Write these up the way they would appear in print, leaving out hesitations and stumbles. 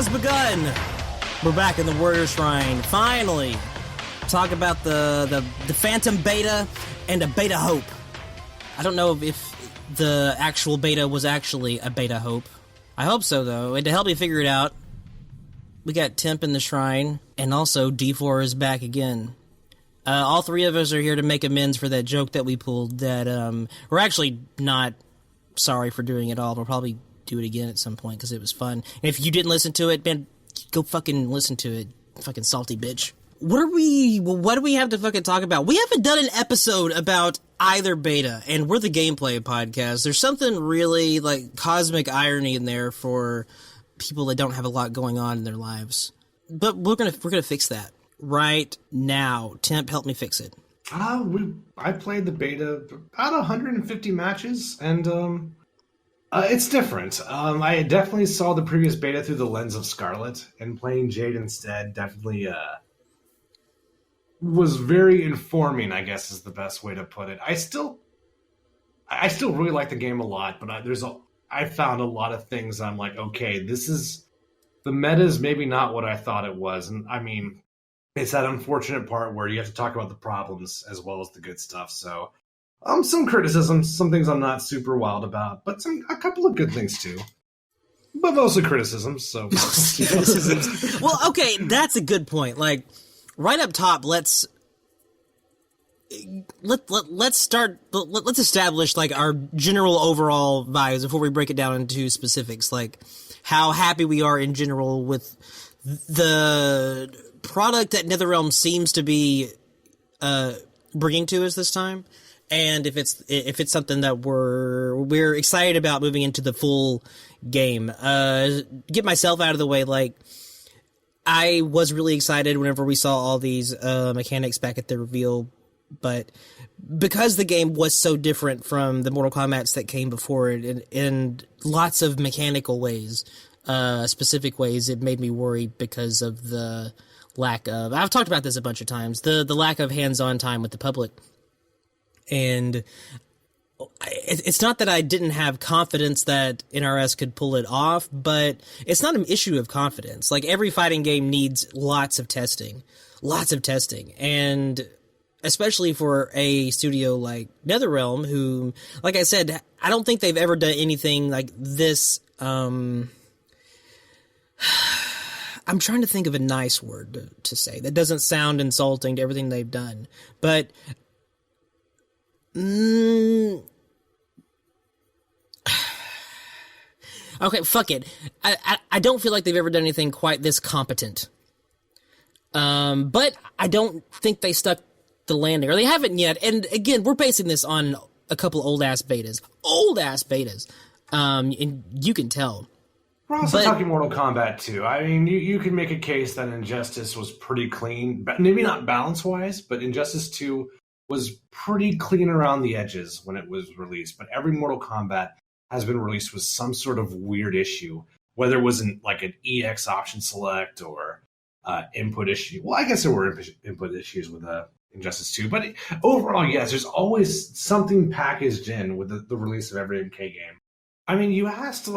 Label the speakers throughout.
Speaker 1: has begun. We're back in the Warrior Shrine. Finally, talk about the Phantom Beta and a Beta Hope. I don't know if the actual beta was actually a Beta Hope. I hope so, though. And to help me figure it out, we got Temp in the Shrine, and also D4 is back again. All three of us are here to make amends for that joke that we pulled that we're actually not sorry for doing it all. We'll probably do it again at some point because it was fun. And if you didn't listen to it, man, go fucking listen to it. Fucking salty bitch. What do we have to fucking talk about? We haven't done an episode about either beta, and we're the gameplay podcast. There's something really like cosmic irony in there for people that don't have a lot going on in their lives. But we're gonna fix that right now. Temp, help me fix it.
Speaker 2: I played the beta about 150 matches, and it's different. I definitely saw the previous beta through the lens of Scarlet, and playing Jade instead definitely was very informing, I guess is the best way to put it. I still really like the game a lot, but I found a lot of things I'm like, okay, the meta is maybe not what I thought it was. And I mean, it's that unfortunate part where you have to talk about the problems as well as the good stuff. So some criticisms, some things I'm not super wild about, but a couple of good things too. But mostly criticisms, so
Speaker 1: criticisms. Well, okay, that's a good point. Like, right up top, let's establish like our general overall vibes before we break it down into specifics, like how happy we are in general with the product that NetherRealm seems to be bringing to us this time, and if it's something that we're excited about moving into the full game. Get myself out of the way, like, I was really excited whenever we saw all these mechanics back at the reveal, but because the game was so different from the Mortal Kombats that came before it in lots of mechanical ways, specific ways, it made me worry because of the lack of... I've talked about this a bunch of times, the lack of hands-on time with the public. And it's not that I didn't have confidence that NRS could pull it off, but it's not an issue of confidence. Like, every fighting game needs lots of testing. And especially for a studio like NetherRealm, who, like I said, I don't think they've ever done anything like this. I'm trying to think of a nice word to say that doesn't sound insulting to everything they've done, but okay, fuck it. I don't feel like they've ever done anything quite this competent. But I don't think they stuck the landing, or they haven't yet. And again, we're basing this on a couple old-ass betas. And you can tell.
Speaker 2: We're also talking Mortal Kombat 2. I mean, you can make a case that Injustice was pretty clean, but maybe not balance-wise, but Injustice 2 was pretty clean around the edges when it was released. But every Mortal Kombat has been released with some sort of weird issue, whether it was like an EX option select or input issue. Well, I guess there were input issues with Injustice 2, but overall, yes, there's always something packaged in with the release of every MK game. I mean, you asked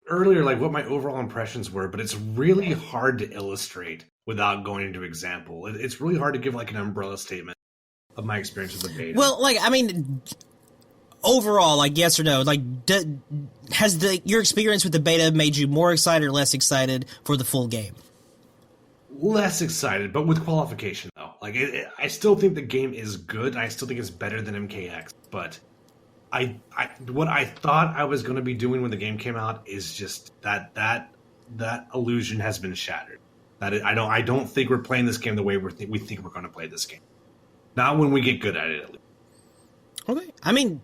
Speaker 2: earlier what my overall impressions were, but it's really hard to illustrate without going into example. It's really hard to give an umbrella statement of my experience with the beta.
Speaker 1: Well, I mean, overall, yes or no, has your experience with the beta made you more excited or less excited for the full game?
Speaker 2: Less excited, but with qualification, though. I still think the game is good. I still think it's better than MKX, but what I thought I was going to be doing when the game came out is just that illusion has been shattered. I don't think we're playing this game the way we think we're going to play this game. Not when we get good at it, at least.
Speaker 1: Okay. I mean,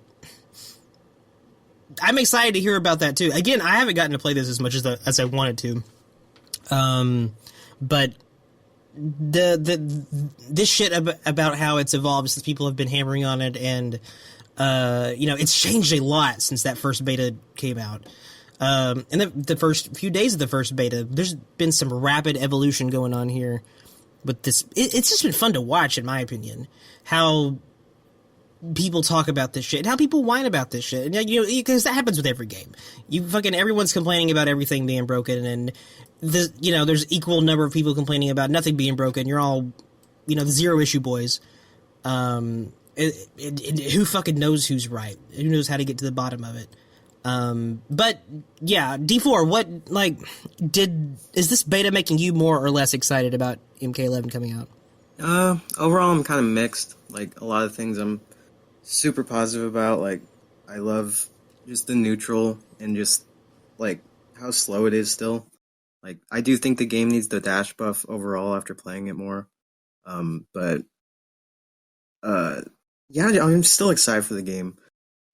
Speaker 1: I'm excited to hear about that, too. Again, I haven't gotten to play this as much as I wanted to. But this shit about how it's evolved since people have been hammering on it, and it's changed a lot since that first beta came out. And the first few days of the first beta, there's been some rapid evolution going on here with this. It's just been fun to watch, in my opinion, how people talk about this shit and how people whine about this shit. And, because that happens with every game. Everyone's complaining about everything being broken, and there's equal number of people complaining about nothing being broken. You're all, the zero issue boys. Who fucking knows who's right? Who knows how to get to the bottom of it? But yeah, D4, what, is this beta making you more or less excited about MK11 coming out?
Speaker 3: Overall, I'm kind of mixed. Like, a lot of things I'm super positive about. Like, I love just the neutral and just, like, how slow it is still. Like, I do think the game needs the dash buff overall after playing it more. Yeah, I'm still excited for the game.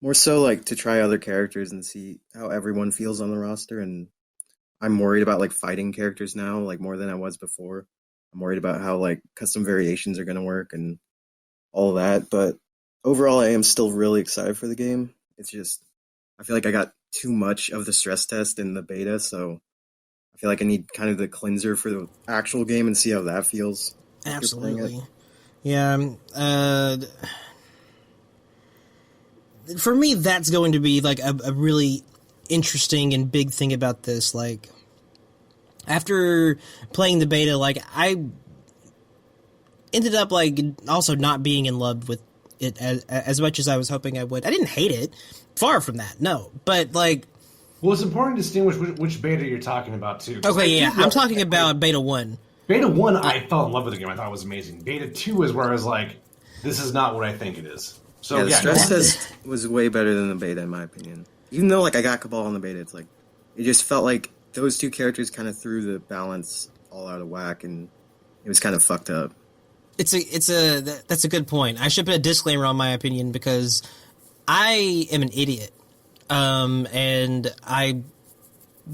Speaker 3: More so, like, to try other characters and see how everyone feels on the roster. And I'm worried about, like, fighting characters now, like, more than I was before. I'm worried about how, like, custom variations are going to work and all that. But overall, I am still really excited for the game. It's just, I feel like I got too much of the stress test in the beta, so I feel like I need kind of the cleanser for the actual game and see how that feels.
Speaker 1: Absolutely. Yeah. For me, that's going to be, like, a really interesting and big thing about this. Like, after playing the beta, like, I ended up, like, also not being in love with it as much as I was hoping I would. I didn't hate it. Far from that, no. But, like...
Speaker 2: Well, it's important to distinguish which beta you're talking about, too.
Speaker 1: Okay, yeah, I'm talking about Beta 1.
Speaker 2: Beta 1, I fell in love with the game. I thought it was amazing. Beta 2 is where I was like, this is not what I think it is. So,
Speaker 3: the stress test was way better than the beta, in my opinion. Even though, like, I got Cabal in the beta, it's like, it just felt like those two characters kind of threw the balance all out of whack, and it was kind of fucked up.
Speaker 1: That's a good point. I should put a disclaimer on my opinion because I am an idiot, and I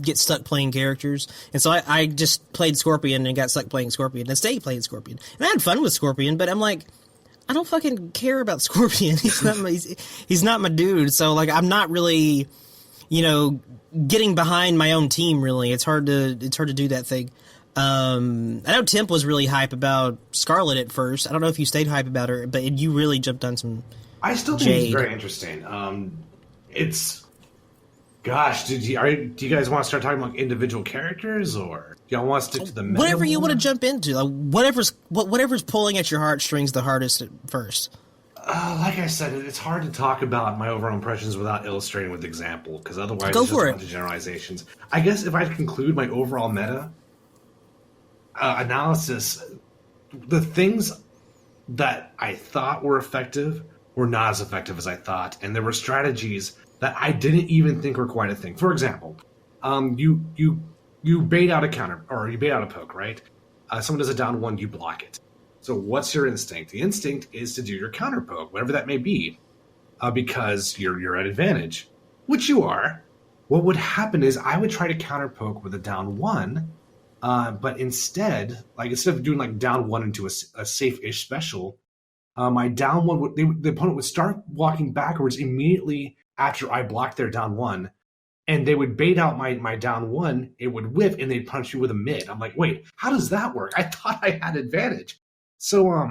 Speaker 1: get stuck playing characters, and so I just played Scorpion and got stuck playing Scorpion, and stayed playing Scorpion, and I had fun with Scorpion, but I'm like, I don't fucking care about Scorpion. He's not my dude. So, like, I'm not really, getting behind my own team. Really, it's hard to do that thing. I know Temp was really hype about Scarlet at first. I don't know if you stayed hype about her, but you really jumped on some.
Speaker 2: I still think it's very interesting. Gosh, do you guys want to start talking about individual characters, or do y'all want to stick to the meta?
Speaker 1: Whatever you want to jump into, like, whatever's pulling at your heartstrings the hardest at first.
Speaker 2: Like I said, it's hard to talk about my overall impressions without illustrating with example, because otherwise
Speaker 1: Go
Speaker 2: it's just
Speaker 1: for
Speaker 2: a
Speaker 1: it.
Speaker 2: bunch of generalizations. I guess if I conclude my overall meta analysis, the things that I thought were effective were not as effective as I thought, and there were strategies that I didn't even think were quite a thing. For example, you bait out a counter, or you bait out a poke, right? Someone does a down one, you block it. So what's your instinct? The instinct is to do your counter poke, whatever that may be, because you're at advantage, which you are. What would happen is I would try to counter poke with a down one, but instead of doing like down one into a safe-ish special, my down one the opponent would start walking backwards immediately after I blocked their down one, and they would bait out my down one, it would whiff, and they'd punch you with a mid. I'm like, wait, how does that work? I thought I had advantage. So,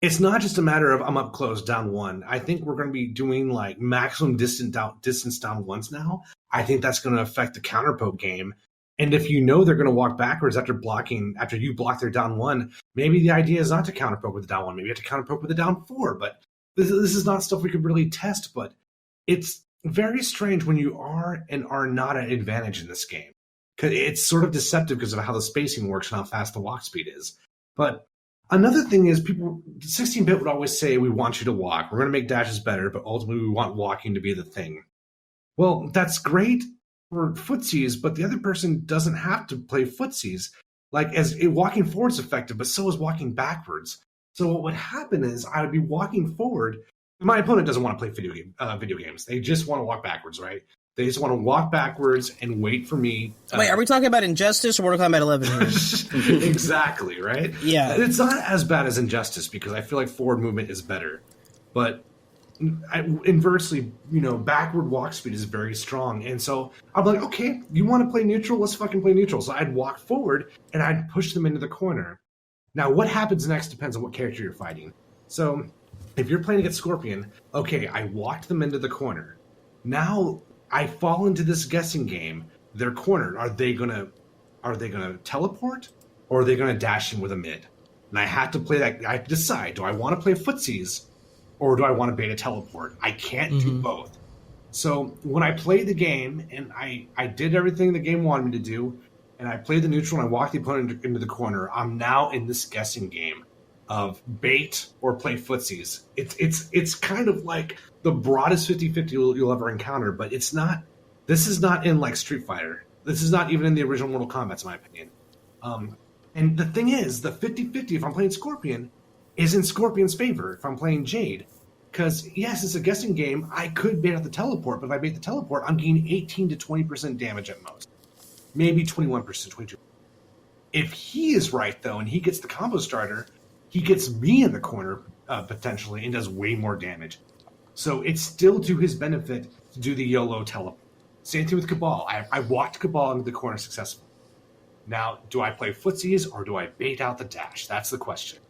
Speaker 2: it's not just a matter of I'm up close, down one. I think we're going to be doing like maximum distance down ones now. I think that's going to affect the counter poke game. And if you know they're going to walk backwards after you block their down one, maybe the idea is not to counter poke with the down one. Maybe you have to counter poke with the down four. But this is not stuff we could really test. But it's very strange when you are and are not at advantage in this game. It's sort of deceptive because of how the spacing works and how fast the walk speed is. But another thing is 16-bit would always say, we want you to walk. We're going to make dashes better, but ultimately we want walking to be the thing. Well, that's great for footsies, but the other person doesn't have to play footsies. Walking forward is effective, but so is walking backwards. So what would happen is I would be walking forward. My opponent doesn't want to play video games. They just want to walk backwards, right? They just want to walk backwards and wait for me.
Speaker 1: Wait, are we talking about Injustice, or we're talking about 11 here?
Speaker 2: Exactly, right?
Speaker 1: Yeah.
Speaker 2: It's not as bad as Injustice, because I feel like forward movement is better. But inversely, backward walk speed is very strong. And so I'm like, okay, you want to play neutral? Let's fucking play neutral. So I'd walk forward, and I'd push them into the corner. Now, what happens next depends on what character you're fighting. So if you're playing against Scorpion, okay, I walked them into the corner. Now I fall into this guessing game. They're cornered. Are they gonna teleport, or are they gonna dash in with a mid? And I have to play that. I decide: do I want to play footsies, or do I want to bait a teleport? I can't do both. So when I played the game and I did everything the game wanted me to do, and I played the neutral and I walked the opponent into the corner, I'm now in this guessing game of bait or play footsies. It's kind of like the broadest 50-50 you'll ever encounter, but it's not. This is not in like Street Fighter. This is not even in the original Mortal Kombat, in my opinion. And the thing is, the 50-50, if I'm playing Scorpion, is in Scorpion's favor if I'm playing Jade. Because, yes, it's a guessing game. I could bait out the teleport, but if I bait the teleport, I'm getting 18 to 20% damage at most. Maybe 21%, 22%. If he is right, though, and he gets the combo starter, he gets me in the corner, potentially, and does way more damage. So it's still to his benefit to do the YOLO teleport. Same thing with Cabal. I walked Cabal into the corner successfully. Now, do I play footsies or do I bait out the dash? That's the question.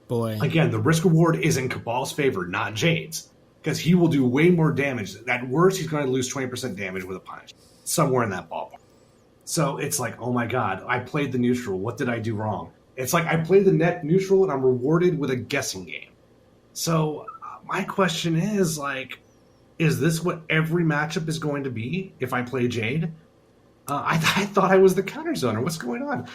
Speaker 1: Boy.
Speaker 2: Again, the risk reward is in Cabal's favor, not Jade's, because he will do way more damage. At worst, he's going to lose 20% damage with a punish, somewhere in that ballpark. So it's like, oh my god, I played the neutral. What did I do wrong? It's like I played the net neutral and I'm rewarded with a guessing game. So my question is like, is this what every matchup is going to be if I play Jade? I thought I was the counter zoner. What's going on?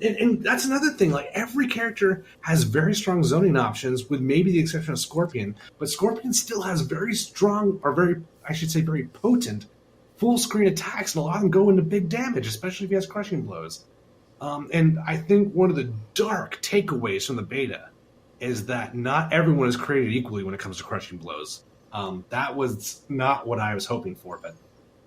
Speaker 2: And that's another thing. Like every character has very strong zoning options, with maybe the exception of Scorpion. But Scorpion still has very strong, or very potent, full screen attacks, and a lot of them go into big damage, especially if he has crushing blows. And I think one of the dark takeaways from the beta is that not everyone is created equally when it comes to crushing blows. That was not what I was hoping for, but.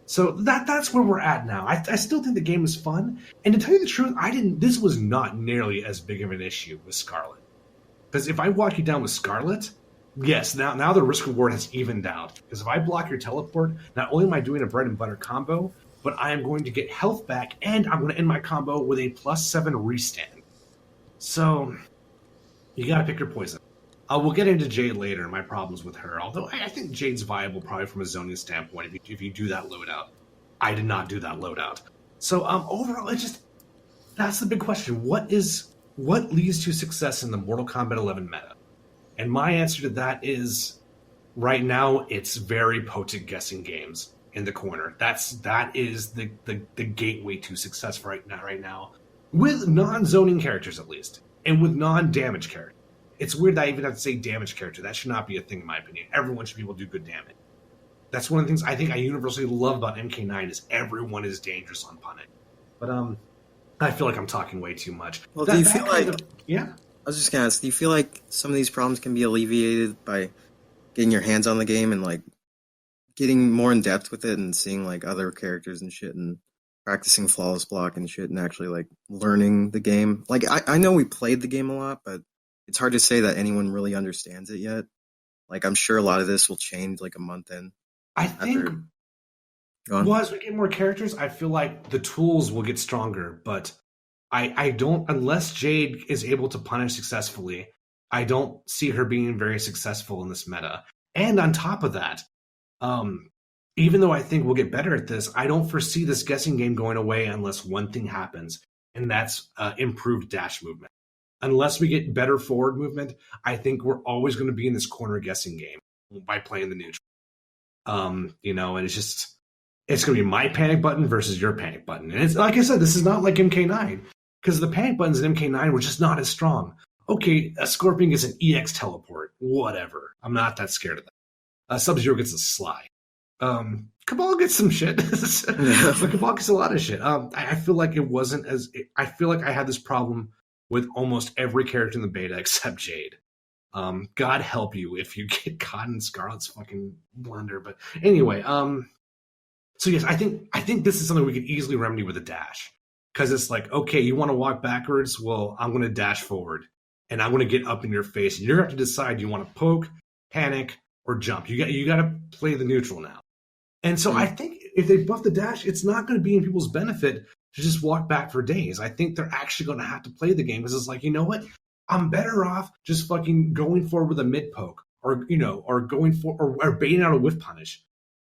Speaker 2: So that's where we're at now. I still think the game is fun, and to tell you the truth, this was not nearly as big of an issue with Scarlet. Because if I walk you down with Scarlet, yes, now the risk reward has evened out. Because if I block your teleport, not only am I doing a bread and butter combo, but I am going to get health back, and I'm going to end my combo with a +7 restand. So you got to pick your poison. We'll get into Jade later and my problems with her. Although I think Jade's viable probably from a zoning standpoint if you do that loadout. I did not do that loadout. So overall, that's the big question. What leads to success in the Mortal Kombat 11 meta? And my answer to that is, right now, it's very potent guessing games in the corner. That is the gateway to success right now, with non-zoning characters at least, and with non-damage characters. It's weird that I even have to say damage character. That should not be a thing, in my opinion. Everyone should be able to do good damage. That's one of the things I think I universally love about MK9 is everyone is dangerous on punish. But I feel like I'm talking way too much.
Speaker 3: Well, do you feel like...
Speaker 2: Yeah?
Speaker 3: I was just going to ask, do you feel like some of these problems can be alleviated by getting your hands on the game and, like, getting more in depth with it and seeing, like, other characters and shit and practicing flawless block and shit and actually, like, learning the game? Like, I know we played the game a lot, but it's hard to say that anyone really understands it yet. Like, I'm sure a lot of this will change, like, a month in.
Speaker 2: I think, well, as we get more characters, I feel like the tools will get stronger, but I don't, unless Jade is able to punish successfully, I don't see her being very successful in this meta. And on top of that, even though I think we'll get better at this, I don't foresee this guessing game going away unless one thing happens, and that's improved dash movement. Unless we get better forward movement, I think we're always going to be in this corner guessing game by playing the neutral. And it's going to be my panic button versus your panic button. And it's like I said, this is not like MK9, because the panic buttons in MK9 were just not as strong. Okay, a Scorpion gets an EX teleport, whatever. I'm not that scared of that. Sub-Zero gets a slide. Cabal gets some shit. But Cabal gets a lot of shit. I feel like it wasn't as... I feel like I had this problem with almost every character in the beta except Jade. God help you if you get caught in Scarlet's fucking blunder. But anyway, so yes, I think this is something we could easily remedy with a dash. Because it's like, okay, you want to walk backwards? Well, I'm going to dash forward. And I'm going to get up in your face. And you're going to have to decide, you want to poke, panic, or jump. You got to play the neutral now. And so I think if they buff the dash, it's not going to be in people's benefit to just walk back for days. I think they're actually going to have to play the game because it's like, you know what? I'm better off just fucking going forward with a mid poke, or or going for or baiting out a whiff punish.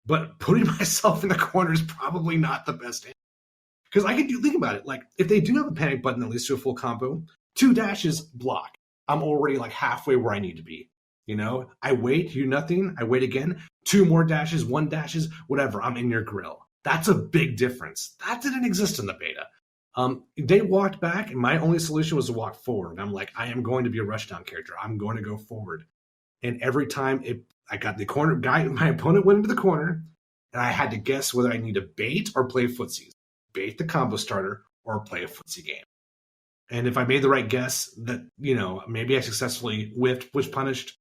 Speaker 2: But putting myself in the corner is probably not the best answer. Because I can think about it. Like, if they do have a panic button that leads to a full combo, 2 dashes block. I'm already like halfway where I need to be. I wait, you nothing. I wait again. 2 more dashes, 1 dashes, whatever. I'm in your grill. That's a big difference. That didn't exist in the beta. They walked back, and my only solution was to walk forward. I'm like, I am going to be a rushdown character. I'm going to go forward. And every time I got the corner guy, my opponent went into the corner, and I had to guess whether I need to bait or play footsies. Bait the combo starter or play a footsie game. And if I made the right guess that, maybe I successfully whiffed, which punished,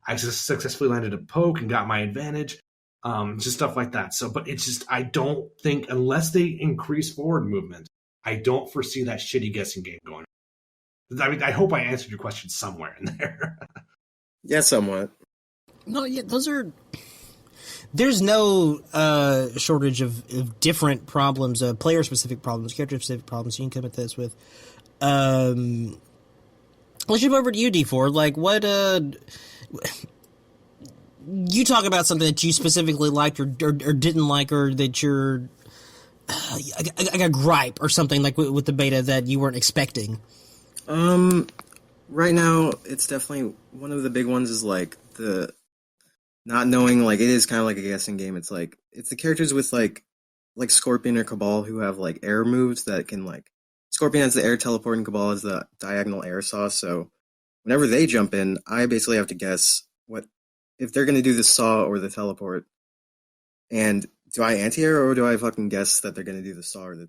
Speaker 2: I successfully landed a poke and got my advantage, just stuff like that. So, but it's just, I don't think, unless they increase forward movement, I don't foresee that shitty guessing game going on. I mean, I hope I answered your question somewhere in there.
Speaker 3: Yeah, somewhat.
Speaker 1: No, yeah, there's no shortage of different problems, player-specific problems, character-specific problems you can come at this with. Let's jump over to you, D4. Like, what, you talk about something that you specifically liked or didn't like, or that you're, like a gripe or something, like with the beta that you weren't expecting.
Speaker 3: Right now, it's definitely one of the big ones is like the not knowing, like, it is kind of like a guessing game. It's like, it's the characters with like Scorpion or Cabal who have like air moves that can, like, Scorpion has the air teleport and Cabal has the diagonal air saw. So whenever they jump in, I basically have to guess what if they're going to do the saw or the teleport. And do I anti-air or do I fucking guess that they're going to do the saw or the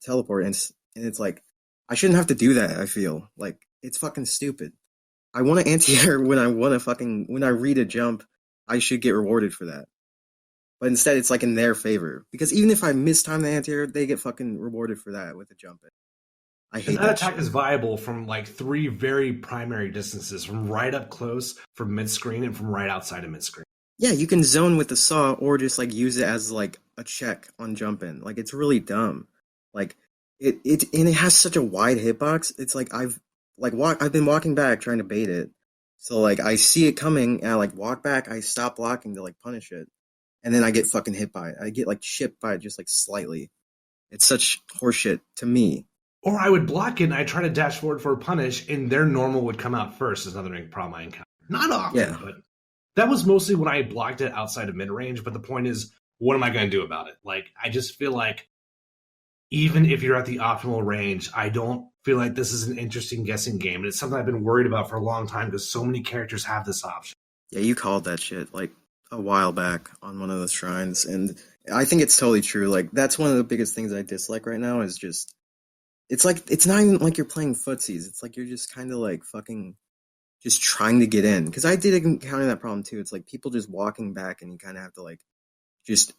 Speaker 3: teleport? And it's like, I shouldn't have to do that, I feel. Like, it's fucking stupid. I want to anti-air when I read a jump, I should get rewarded for that. But instead, it's like in their favor. Because even if I mistime the anti-air, they get fucking rewarded for that with a jump in. I hate
Speaker 2: that attack
Speaker 3: shit.
Speaker 2: is viable from like 3 very primary distances, from right up close, from mid-screen, and from right outside of mid-screen.
Speaker 3: Yeah, you can zone with the saw or just like use it as like a check on jump in. Like, it's really dumb. Like, and it has such a wide hitbox. It's like I've been walking back trying to bait it. So like I see it coming and I like walk back, I stop blocking to like punish it. And then I get fucking hit by it. I get like chipped by it just like slightly. It's such horseshit to me.
Speaker 2: Or I would block it and I try to dash forward for a punish, and their normal would come out first is another problem I encountered. Not often, but that was mostly when I blocked it outside of mid-range. But the point is, what am I going to do about it? Like, I just feel like even if you're at the optimal range, I don't feel like this is an interesting guessing game. And it's something I've been worried about for a long time because so many characters have this option.
Speaker 3: Yeah, you called that shit like a while back on one of the shrines. And I think it's totally true. Like, that's one of the biggest things I dislike right now is just, it's like, it's not even like you're playing footsies. It's like you're just kind of like fucking just trying to get in. Because I did encounter that problem too. It's like people just walking back and you kind of have to like just,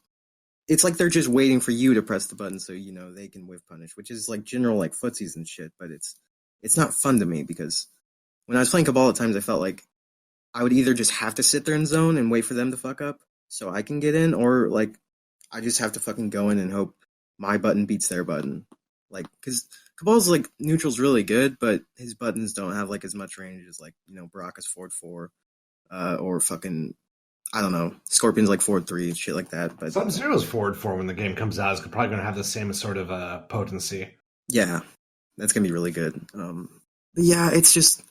Speaker 3: it's like they're just waiting for you to press the button so they can whiff punish, which is like general like footsies and shit. But it's not fun to me because when I was playing Cabal at times I felt like I would either just have to sit there in zone and wait for them to fuck up so I can get in, or like I just have to fucking go in and hope my button beats their button. Like, because Cabal's like neutral's really good, but his buttons don't have like as much range as like Baraka's forward 4, or fucking I don't know, Scorpion's like forward 3, shit like that. But
Speaker 2: Sub-Zero's forward 4 when the game comes out is probably going to have the same sort of potency.
Speaker 3: Yeah, that's gonna be really good. But yeah, it's just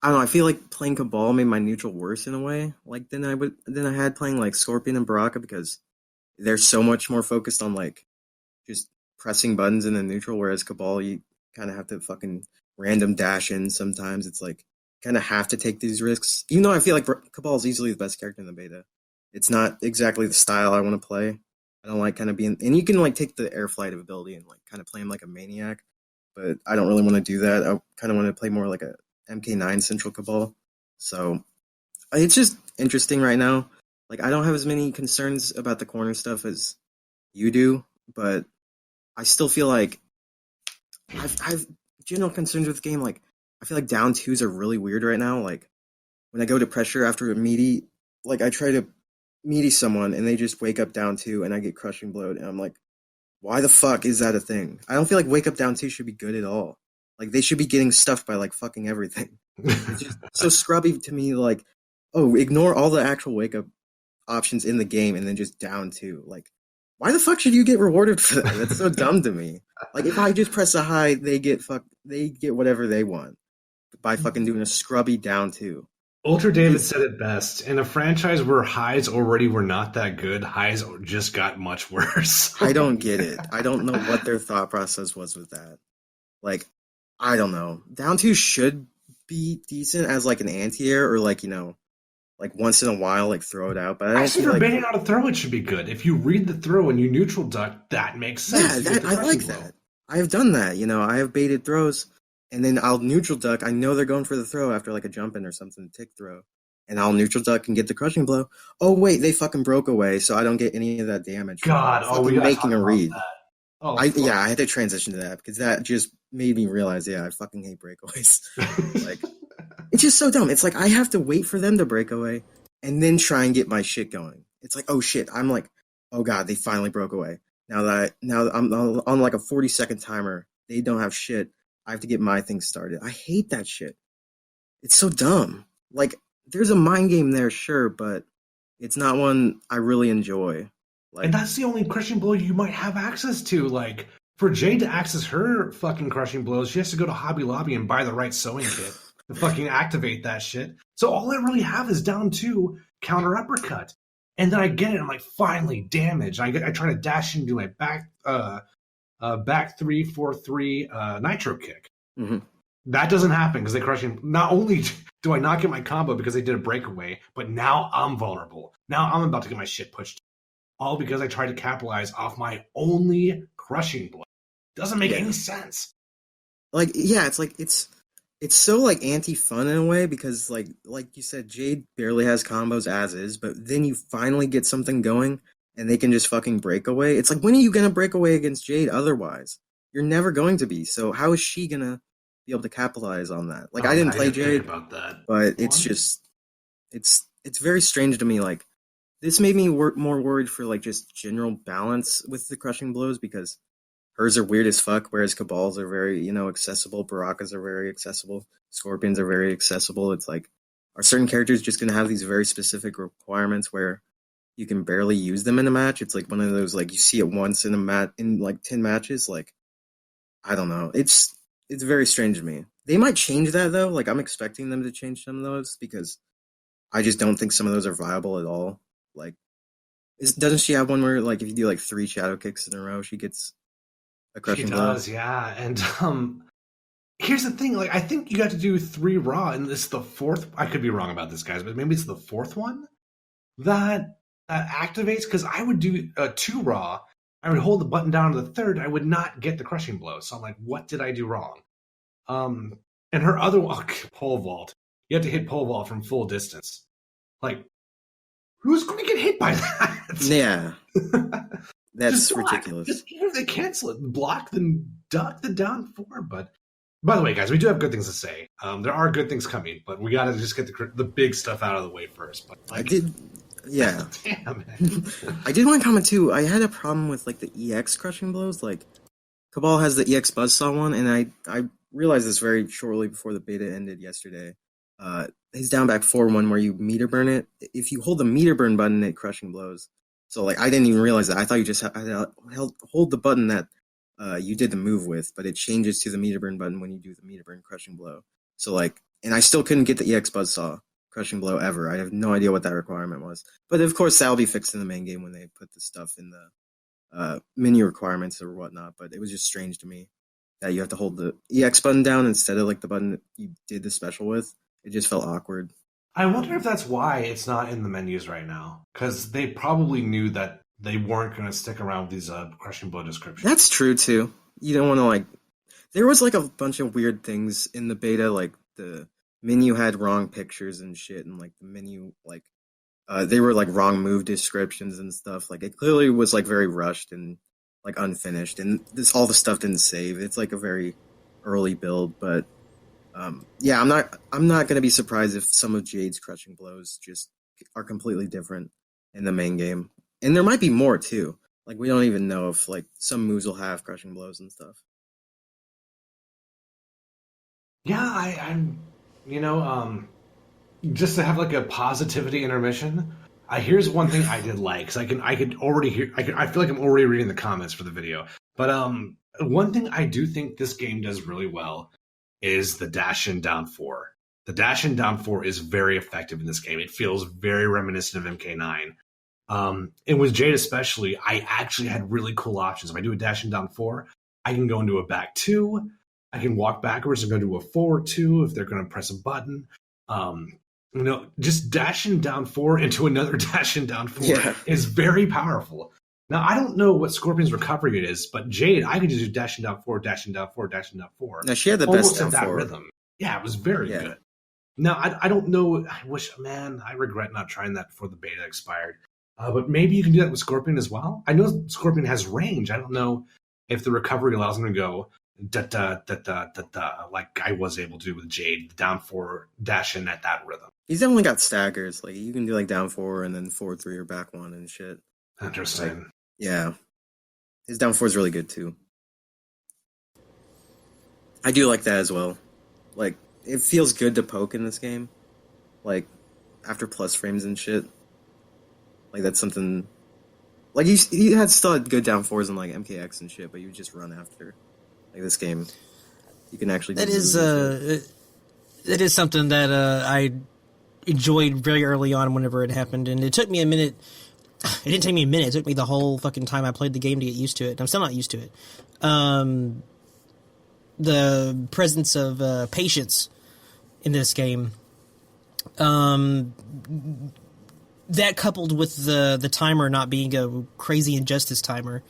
Speaker 3: I don't know. I feel like playing Cabal made my neutral worse in a way, like than I had playing like Scorpion and Baraka, because they're so much more focused on like just pressing buttons in the neutral, whereas Cabal, you kind of have to fucking random dash in sometimes. It's like, kind of have to take these risks. Even though I feel like Cabal is easily the best character in the beta. It's not exactly the style I want to play. I don't like kind of being... And you can like take the air flight ability and like kind of play him like a maniac, but I don't really want to do that. I kind of want to play more like a MK9 Central Cabal. So it's just interesting right now. Like, I don't have as many concerns about the corner stuff as you do, but I still feel like I've general concerns with the game. Like, I feel like down 2s are really weird right now. Like, when I go to pressure after a meaty, like, I try to meaty someone and they just wake up down 2 and I get crushing blowed. And I'm like, why the fuck is that a thing? I don't feel like wake up down 2 should be good at all. Like they should be getting stuffed by like fucking everything. It's just so scrubby to me. Like, oh, ignore all the actual wake up options in the game and then just down two. Like, why the fuck should you get rewarded for that? That's so dumb to me. Like, if I just press a high, they get whatever they want by fucking doing a scrubby down two.
Speaker 2: Ultra David said it best. In a franchise where highs already were not that good, highs just got much worse.
Speaker 3: I don't get it. I don't know what their thought process was with that. Like, I don't know. Down two should be decent as like an anti-air or like, like once in a while, like throw it out. But I don't
Speaker 2: Actually,
Speaker 3: feel
Speaker 2: for
Speaker 3: like
Speaker 2: baiting out a throw, it should be good. If you read the throw and you neutral duck, that makes sense.
Speaker 3: yeah, I like that. I have done that. I have baited throws, and then I'll neutral duck. I know they're going for the throw after like a jump in or something, tick throw, and I'll neutral duck and get the crushing blow. Oh wait, they fucking broke away, so I don't get any of that damage.
Speaker 2: God, we
Speaker 3: making a read.
Speaker 2: That. Oh,
Speaker 3: I had to transition to that because that just made me realize, I fucking hate breakaways. Like, it's just so dumb. It's like I have to wait for them to break away and then try and get my shit going. It's like, oh shit, I'm like, oh god, they finally broke away. Now that I'm on like a 40-second timer, they don't have shit. I have to get my thing started. I hate that shit. It's so dumb. Like, there's a mind game there, sure, but it's not one I really enjoy. Like,
Speaker 2: and that's the only crushing blow you might have access to. Like, for Jade to access her fucking crushing blows, she has to go to Hobby Lobby and buy the right sewing kit to fucking activate that shit. So all I really have is down two, counter uppercut. And then I get it, I'm like, finally, damage. I try to dash into my back 3-4-3 nitro kick.
Speaker 3: Mm-hmm.
Speaker 2: That doesn't happen because they crush him. Not only do I not get my combo because they did a breakaway, but now I'm vulnerable. Now I'm about to get my shit pushed. All because I tried to capitalize off my only crushing blow. Doesn't make any sense.
Speaker 3: Like, yeah, it's like it's so like anti-fun in a way because like you said, Jade barely has combos as is, but then you finally get something going and they can just fucking break away. It's like, when are you gonna break away against Jade otherwise? You're never going to be. So how is she gonna be able to capitalize on that? Like, I didn't play Jade
Speaker 2: about that,
Speaker 3: but it's just it's very strange to me. Like, this made me more worried for like just general balance with the crushing blows because hers are weird as fuck, whereas Cabal's are very, accessible. Barakas are very accessible. Scorpions are very accessible. It's like, are certain characters just going to have these very specific requirements where you can barely use them in a match? It's like one of those, like, you see it once in in like 10 matches. Like, I don't know. It's very strange to me. They might change that though. Like, I'm expecting them to change some of those because I just don't think some of those are viable at all. Like, doesn't she have one where, like, if you do like 3 shadow kicks in a row, she gets a crushing blow?
Speaker 2: She does, yeah. And here's the thing: like, I think you got to do 3 raw, and this is the 4th. I could be wrong about this, guys, but maybe it's the 4th one that activates. Because I would do 2 raw. I would hold the button down to the 3rd. I would not get the crushing blow. So I'm like, what did I do wrong? And her other one, pole vault. You have to hit pole vault from full distance. Like, who's going to get hit by that?
Speaker 3: Yeah. That's ridiculous.
Speaker 2: Just even if they cancel it, block, then duck the down 4. But by the way, guys, we do have good things to say. There are good things coming, but we got to just get the big stuff out of the way first. But like,
Speaker 3: I did, yeah.
Speaker 2: Damn it.
Speaker 3: I did want to comment too. I had a problem with like the EX crushing blows. Like, Cabal has the EX Buzzsaw one, and I realized this very shortly before the beta ended yesterday. His down back 4-1 where you meter burn it. If you hold the meter burn button, it crushing blows. So like, I didn't even realize that. I thought you just had to hold the button that you did the move with, but it changes to the meter burn button when you do the meter burn crushing blow. So like, and I still couldn't get the EX Buzzsaw crushing blow ever. I have no idea what that requirement was. But of course, that'll be fixed in the main game when they put the stuff in the menu requirements or whatnot. But it was just strange to me that you have to hold the EX button down instead of like the button that you did the special with. It just felt awkward.
Speaker 2: I wonder if that's why it's not in the menus right now. Because they probably knew that they weren't going to stick around with these crushing blow descriptions.
Speaker 3: That's true, too. You don't want to, like... There was, like, a bunch of weird things in the beta. Like, the menu had wrong pictures and shit. And, like, the menu, like... they were, like, wrong move descriptions and stuff. Like, it clearly was, like, very rushed and, like, unfinished. And all the stuff didn't save. It's, like, a very early build, but... yeah, I'm not gonna be surprised if some of Jade's crushing blows just are completely different in the main game, and there might be more too. Like, we don't even know if like some moves will have crushing blows and stuff.
Speaker 2: Yeah, I'm, you know, just to have like a positivity intermission. Here's one thing I did like, because I could already hear, I feel like I'm already reading the comments for the video. But one thing I do think this game does really well is the dash and down four. The dash and down four is very effective in this game. It feels very reminiscent of MK9. And with Jade especially, I actually had really cool options. If I do a dash and down four, I can go into a back two. I can walk backwards and go to a forward two if they're going to press a button. Just dashing down four into another dash and down four is very powerful. Now, I don't know what Scorpion's recovery rate is, but Jade, I could just do dashing down four, dashing down four, dashing down four.
Speaker 3: No, she had the
Speaker 2: almost
Speaker 3: best down
Speaker 2: at that
Speaker 3: four.
Speaker 2: rhythm. Yeah, it was very good. Now, I don't know. I regret not trying that before the beta expired. But maybe you can do that with Scorpion as well. I know Scorpion has range. I don't know if the recovery allows him to go like I was able to do with Jade, down four, dash in at that rhythm.
Speaker 3: He's definitely got staggers. Like you can do like down four and then forward three or back one and shit.
Speaker 2: Interesting.
Speaker 3: Like, yeah, his down four is really good too. I do like that as well. Like it feels good to poke in this game. Like after plus frames and shit. Like that's something. Like you had still had good down fours in like MKX and shit, but you just run after. Like this game, you can actually.
Speaker 1: That is something that I enjoyed very early on whenever it happened, and it took me a minute. It didn't take me a minute. It took me the whole fucking time I played the game to get used to it. I'm still not used to it. The presence of patience in this game, that coupled with the timer not being a crazy injustice timer,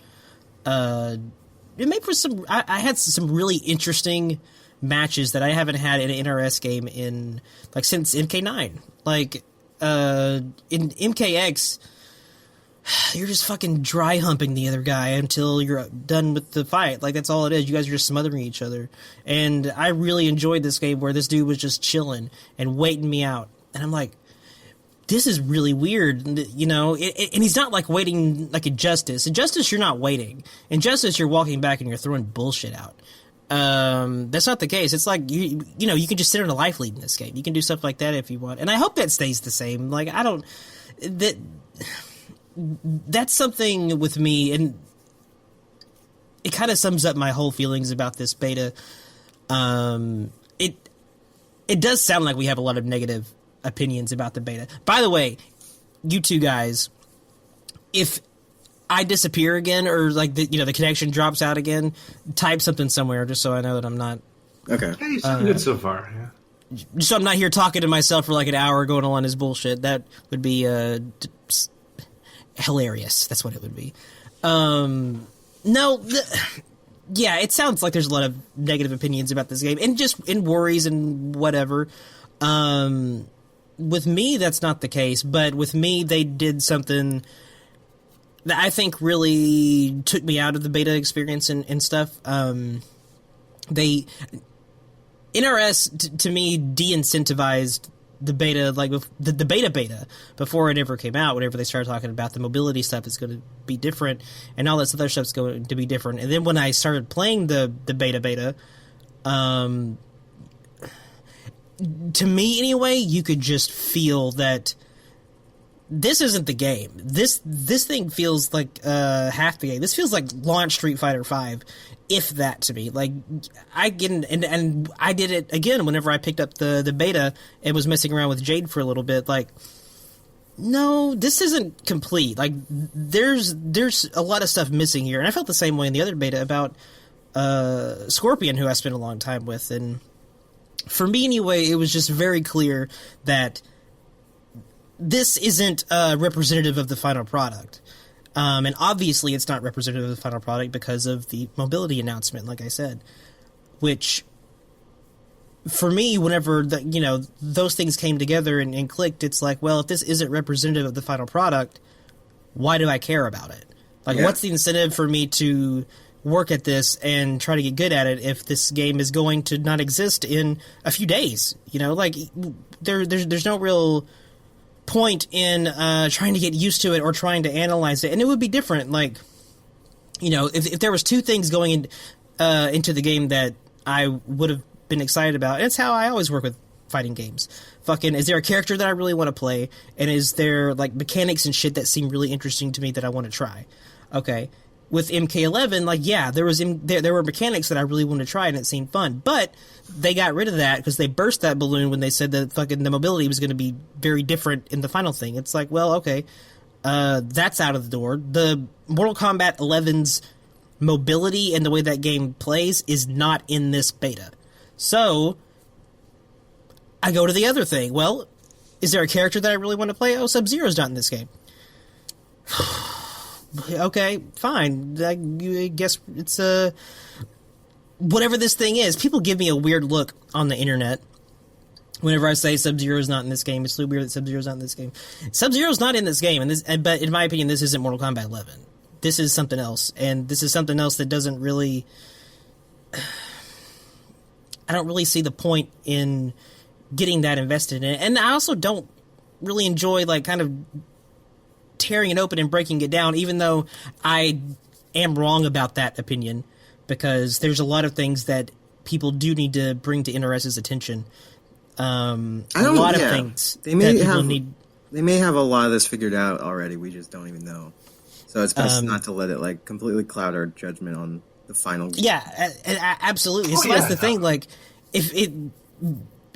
Speaker 1: it made for some. I had some really interesting matches that I haven't had in an NRS game in like since MK9. Like in MKX, you're just fucking dry humping the other guy until you're done with the fight. Like that's all it is. You guys are just smothering each other. And I really enjoyed this game where this dude was just chilling and waiting me out. And I'm like, this is really weird, you know, and he's not like waiting like Injustice. Injustice, you're not waiting. Injustice, you're walking back and you're throwing bullshit out. That's not the case. It's like, you know, you can just sit on a life lead in this game. You can do stuff like that if you want. And I hope that stays the same. Like, that's something with me, and it kind of sums up my whole feelings about this beta. It does sound like we have a lot of negative opinions about the beta. By the way, you two guys, if I disappear again or like the connection drops out again, type something somewhere just so I know that I'm not.
Speaker 3: Okay.
Speaker 2: Hey, you sound good so far. Yeah.
Speaker 1: Just so I'm not here talking to myself for like an hour going on this bullshit. That would be hilarious. That's what it would be. Yeah, it sounds like there's a lot of negative opinions about this game and just in worries and whatever. With me, that's not the case, but with me, they did something that I think really took me out of the beta experience and stuff. NRS, to me, de-incentivized the beta, like the beta before it ever came out. Whenever they started talking about the mobility stuff is going to be different and all this other stuff's going to be different. And then when I started playing the beta, to me anyway, you could just feel that this isn't the game. This thing feels like half the game. This feels like launch Street Fighter V, if that, to me. Like I get and I did it again whenever I picked up the beta and was messing around with Jade for a little bit. Like, no, this isn't complete. Like there's a lot of stuff missing here, and I felt the same way in the other beta about Scorpion, who I spent a long time with. And for me anyway, it was just very clear that this isn't representative of the final product. And obviously it's not representative of the final product because of the mobility announcement, like I said. Which, for me, whenever those things came together and clicked, it's like, well, if this isn't representative of the final product, why do I care about it? Like, what's the incentive for me to work at this and try to get good at it if this game is going to not exist in a few days? You know, like, there's no real point in trying to get used to it or trying to analyze it. And it would be different, like, you know, if there was two things going into the game that I would have been excited about. And it's how I always work with fighting games. Fucking, is there a character that I really want to play? And is there, like, mechanics and shit that seem really interesting to me that I want to try? Okay. With MK11, like, yeah, there were mechanics that I really wanted to try, and it seemed fun. But they got rid of that because they burst that balloon when they said that fucking the mobility was going to be very different in the final thing. It's like, well, okay, that's out of the door. The Mortal Kombat 11's mobility and the way that game plays is not in this beta. So I go to the other thing. Well, is there a character that I really want to play? Oh, Sub-Zero's not in this game. Okay, fine. I guess it's whatever this thing is. People give me a weird look on the internet whenever I say Sub-Zero's not in this game. It's so weird that Sub-Zero's not in this game. Sub-Zero's not in this game, but in my opinion, this isn't Mortal Kombat 11. This is something else, and this is something else that doesn't really... I don't really see the point in getting that invested in it. And I also don't really enjoy, like, kind of tearing it open and breaking it down, even though I am wrong about that opinion, because there's a lot of things that people do need to bring to NRS's attention. A lot of things
Speaker 3: they may
Speaker 1: that people
Speaker 3: have,
Speaker 1: need.
Speaker 3: They may have a lot of this figured out already. We just don't even know. So it's best not to let it like completely cloud our judgment on the final game.
Speaker 1: Yeah, absolutely. So that's the thing. Like,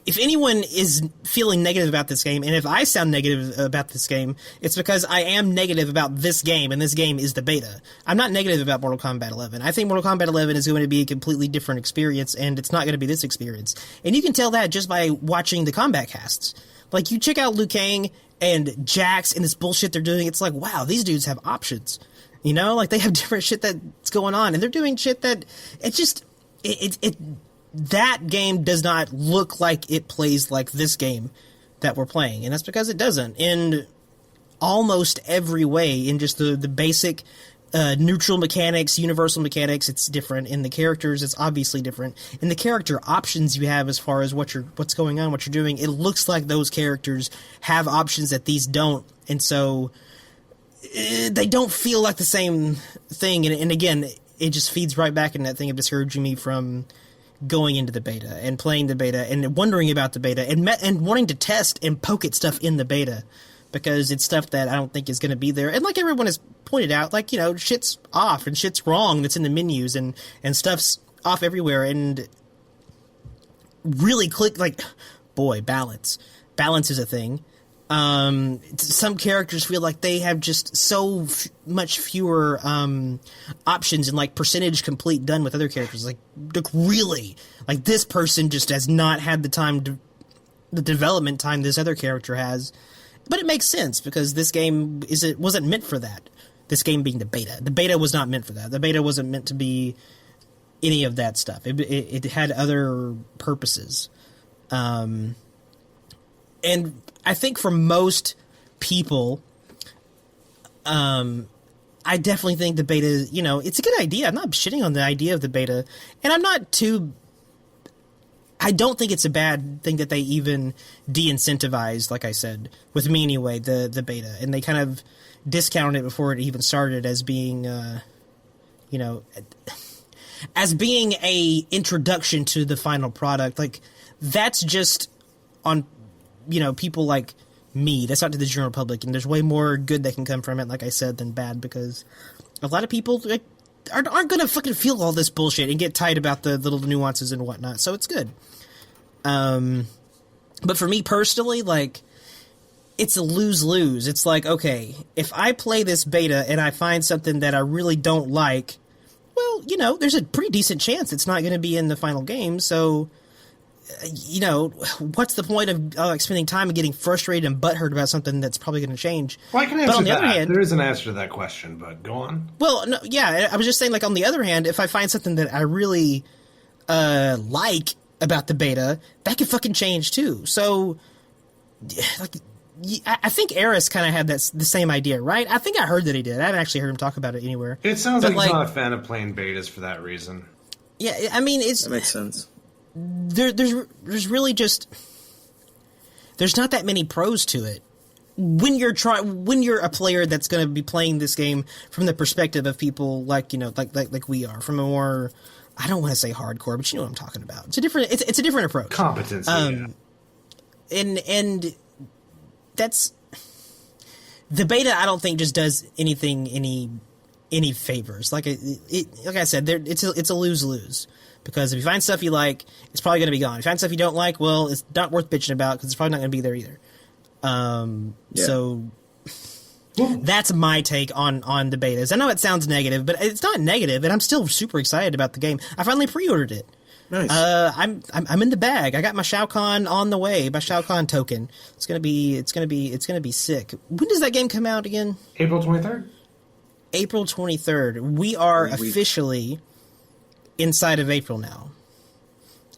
Speaker 1: if anyone is feeling negative about this game, and if I sound negative about this game, it's because I am negative about this game, and this game is the beta. I'm not negative about Mortal Kombat 11. I think Mortal Kombat 11 is going to be a completely different experience, and it's not going to be this experience. And you can tell that just by watching the combat casts. Like, you check out Liu Kang and Jax and this bullshit they're doing, it's like, wow, these dudes have options. You know? Like, they have different shit that's going on, and they're doing shit that... It's just... That game does not look like it plays like this game that we're playing, and that's because it doesn't. In almost every way, in just the basic neutral mechanics, universal mechanics, it's different. In the characters, it's obviously different. In the character options you have as far as what's going on, what you're doing, it looks like those characters have options that these don't, and so they don't feel like the same thing. And again, it just feeds right back in that thing of discouraging me from going into the beta and playing the beta and wondering about the beta and wanting to test and poke at stuff in the beta, because it's stuff that I don't think is going to be there. And like everyone has pointed out, like, you know, shit's off and shit's wrong that's in the menus and stuff's off everywhere, and really balance is a thing. Some characters feel like they have just so much fewer options and like percentage complete done with other characters. Like really, like this person just has not had the development time this other character has. But it makes sense because this game wasn't meant for that. This game being the beta was not meant for that. The beta wasn't meant to be any of that stuff. It had other purposes. And I think for most people, I definitely think the beta, you know, it's a good idea. I'm not shitting on the idea of the beta, and I don't think it's a bad thing that they even de-incentivized, like I said, with me anyway, the beta, and they kind of discounted it before it even started as being, you know, as being a introduction to the final product. Like, that's just on, you know, people like me. That's not to the general public, and there's way more good that can come from it, like I said, than bad, because a lot of people like, aren't going to fucking feel all this bullshit and get tight about the little nuances and whatnot, so it's good. But for me personally, like, it's a lose-lose. It's like, okay, if I play this beta and I find something that I really don't like, well, you know, there's a pretty decent chance it's not going to be in the final game, so, you know, what's the point of like spending time and getting frustrated and butthurt about something that's probably going to change?
Speaker 2: Well, I can answer that. There is an answer to that question, but go on.
Speaker 1: Well, no, yeah, I was just saying, like, on the other hand, if I find something that I really like about the beta, that could fucking change too. So, like, I think Eris kind of had the same idea, right? I think I heard that he did. I haven't actually heard him talk about it anywhere.
Speaker 2: It sounds like he's not a fan of playing betas for that reason.
Speaker 1: Yeah, I mean, that
Speaker 3: makes sense.
Speaker 1: There's really just, there's not that many pros to it. When you're a player that's going to be playing this game from the perspective of people like, you know, like we are, from a more I don't want to say hardcore, but you know what I'm talking about. It's a different approach.
Speaker 2: Competency.
Speaker 1: And that's the beta. I don't think just does any favors. Like like I said, it's a lose-lose, because if you find stuff you like, it's probably going to be gone. If you find stuff you don't like, well, it's not worth bitching about because it's probably not going to be there either. So that's my take on the betas. I know it sounds negative, but it's not negative, and I'm still super excited about the game. I finally pre-ordered it.
Speaker 3: Nice.
Speaker 1: I'm in the bag. I got my Shao Kahn on the way. My Shao Kahn token. It's gonna be sick. When does that game come out again?
Speaker 2: April 23rd.
Speaker 1: April 23rd. We are officially inside of April now,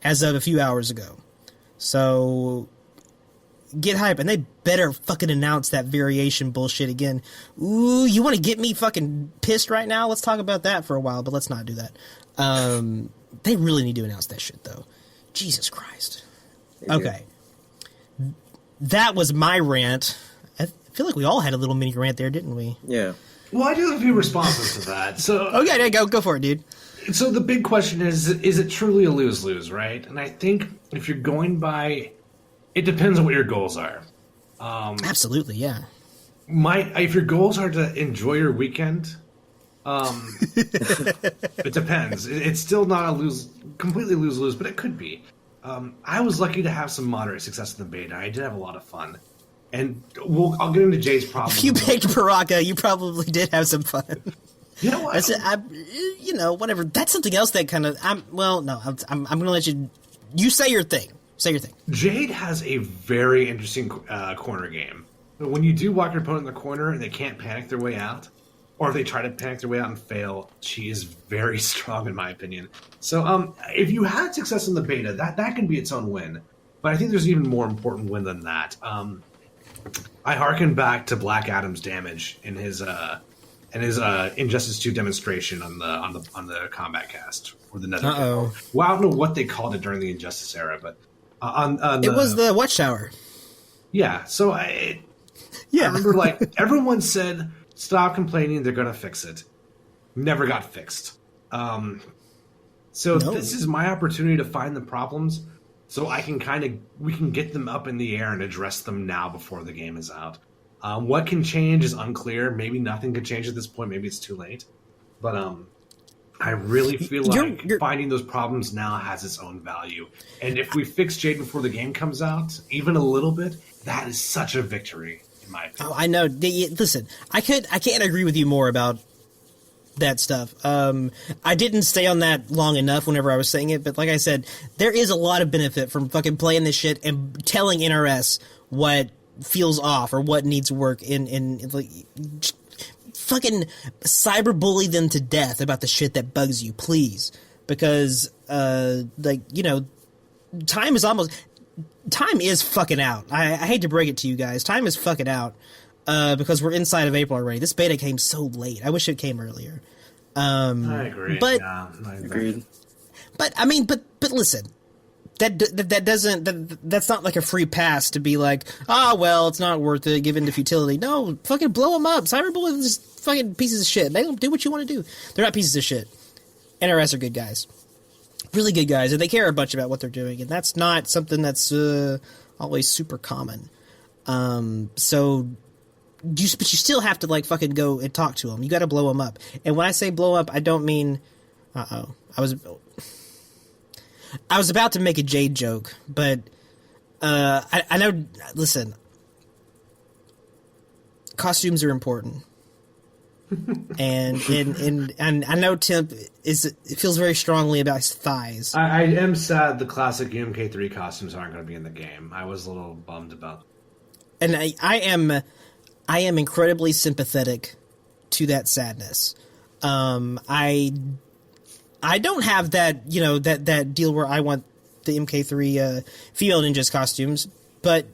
Speaker 1: as of a few hours ago. So get hype, and they better fucking announce that variation bullshit again. Ooh, you want to get me fucking pissed right now? Let's talk about that for a while, but let's not do that. They really need to announce that shit, though. Jesus Christ. Okay. That was my rant. I feel like we all had a little mini rant there, didn't we?
Speaker 3: Yeah.
Speaker 2: Well, I do have a few responses to that. So
Speaker 1: okay, go for it, dude.
Speaker 2: So the big question is it truly a lose-lose, right? And I think if you're going by, it depends on what your goals are.
Speaker 1: Absolutely, yeah.
Speaker 2: If your goals are to enjoy your weekend, it depends. It's still not completely lose-lose, but it could be. I was lucky to have some moderate success in the beta. I did have a lot of fun. And I'll get into Jay's problem.
Speaker 1: If you picked Baraka, you probably did have some fun.
Speaker 2: You know what?
Speaker 1: Whatever. That's something else that kind of... I'm going to let you... You say your thing. Say your thing.
Speaker 2: Jade has a very interesting corner game. When you do walk your opponent in the corner and they can't panic their way out, or if they try to panic their way out and fail, she is very strong, in my opinion. So if you had success in the beta, that can be its own win. But I think there's an even more important win than that. I hearken back to Black Adam's damage in his Injustice 2 demonstration on the Combat Cast or the Nether.
Speaker 1: Uh-oh.
Speaker 2: Well, I don't know what they called it during the Injustice era, but
Speaker 1: it was the Watchtower.
Speaker 2: Yeah. So I remember everyone said, "Stop complaining, they're gonna fix it." Never got fixed. This is my opportunity to find the problems. So we can get them up in the air and address them now before the game is out. What can change is unclear. Maybe nothing could change at this point. Maybe it's too late. But I really feel like finding those problems now has its own value. And if we fix Jade before the game comes out, even a little bit, that is such a victory, in my opinion.
Speaker 1: Oh, I know. Listen, I can't agree with you more about that stuff. I didn't stay on that long enough whenever I was saying it, but like I said, there is a lot of benefit from fucking playing this shit and telling NRS what feels off or what needs work in like fucking cyberbully them to death about the shit that bugs you, please. Because time is fucking out. I hate to break it to you guys. Time is fucking out. Because we're inside of April already. This beta came so late. I wish it came earlier.
Speaker 2: I agree.
Speaker 1: But
Speaker 3: Agreed.
Speaker 1: But I mean, but listen, that's not like a free pass to be like, well, it's not worth it given the futility. No, fucking blow them up. Cyberbully is fucking pieces of shit. Make them do what you want to do. They're not pieces of shit. NRS are good guys, really good guys, and they care a bunch about what they're doing, and that's not something that's always super common. But you still have to like fucking go and talk to them. You got to blow them up. And when I say blow up, I don't mean. I was about to make a Jade joke, but I know. Listen, costumes are important, and I know Temp feels very strongly about his thighs.
Speaker 2: I am sad the classic UMK3 costumes aren't going to be in the game. I was a little bummed about.
Speaker 1: And I am incredibly sympathetic to that sadness. I don't have that, that deal where I want the MK3 female ninjas costumes, but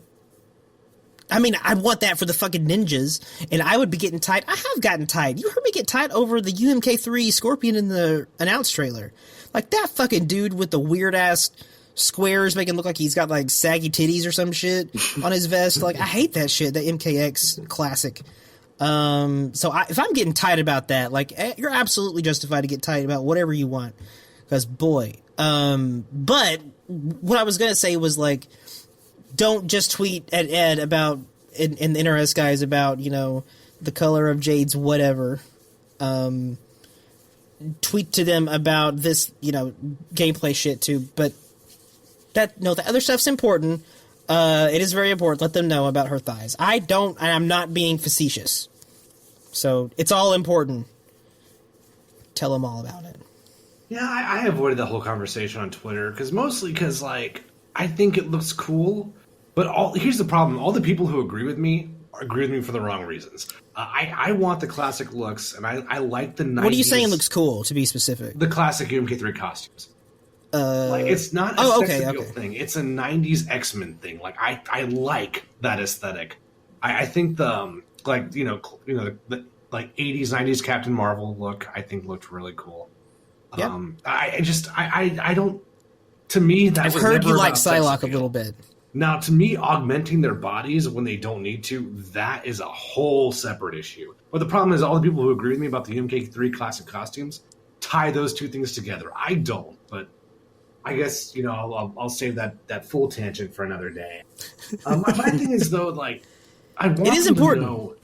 Speaker 1: I mean, I want that for the fucking ninjas, and I would be getting tight. I have gotten tight. You heard me get tight over the UMK3 Scorpion in the announced trailer. Like, that fucking dude with the weird-ass squares making it look like he's got, like, saggy titties or some shit on his vest. Like, I hate that shit, that MKX classic. So if I'm getting tight about that, like, you're absolutely justified to get tight about whatever you want. Because boy, but what I was gonna say was like, don't just tweet at Ed about in the NRS guys about the color of Jade's whatever. Tweet to them about this gameplay shit too. But the other stuff's important. It is very important. Let them know about her thighs. I'm not being facetious. So it's all important. Tell them all about it.
Speaker 2: Yeah, I avoided that whole conversation on Twitter mostly because I think it looks cool. But here's the problem: all the people who agree with me for the wrong reasons. I want the classic looks, and I like the 90s.
Speaker 1: What are you saying looks cool? To be specific,
Speaker 2: the classic UMK3 costumes. It's not a sex appeal thing. It's a 90s X-Men thing. I like that aesthetic. I think the 80s 90s Captain Marvel look I think looked really cool. Yep. I don't. To me, that
Speaker 1: I've heard you like Psylocke a little bit.
Speaker 2: Now, to me, augmenting their bodies when they don't need to, that is a whole separate issue. But the problem is all the people who agree with me about the UMK3 classic costumes tie those two things together. I don't, but I guess, I'll save that full tangent for another day. My thing is, though, I want
Speaker 1: it is
Speaker 2: them
Speaker 1: important.
Speaker 2: to know...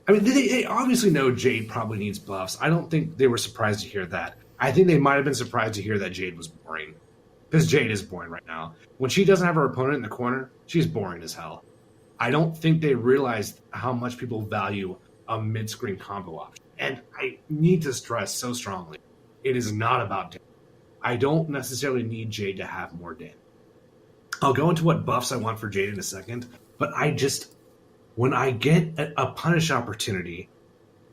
Speaker 2: I mean, they obviously know Jade probably needs buffs. I don't think they were surprised to hear that. I think they might have been surprised to hear that Jade was boring. Because Jade is boring right now. When she doesn't have her opponent in the corner, she's boring as hell. I don't think they realized how much people value a mid-screen combo option. And I need to stress so strongly, it is not about damage. I don't necessarily need Jade to have more damage. I'll go into what buffs I want for Jade in a second, but when I get a punish opportunity,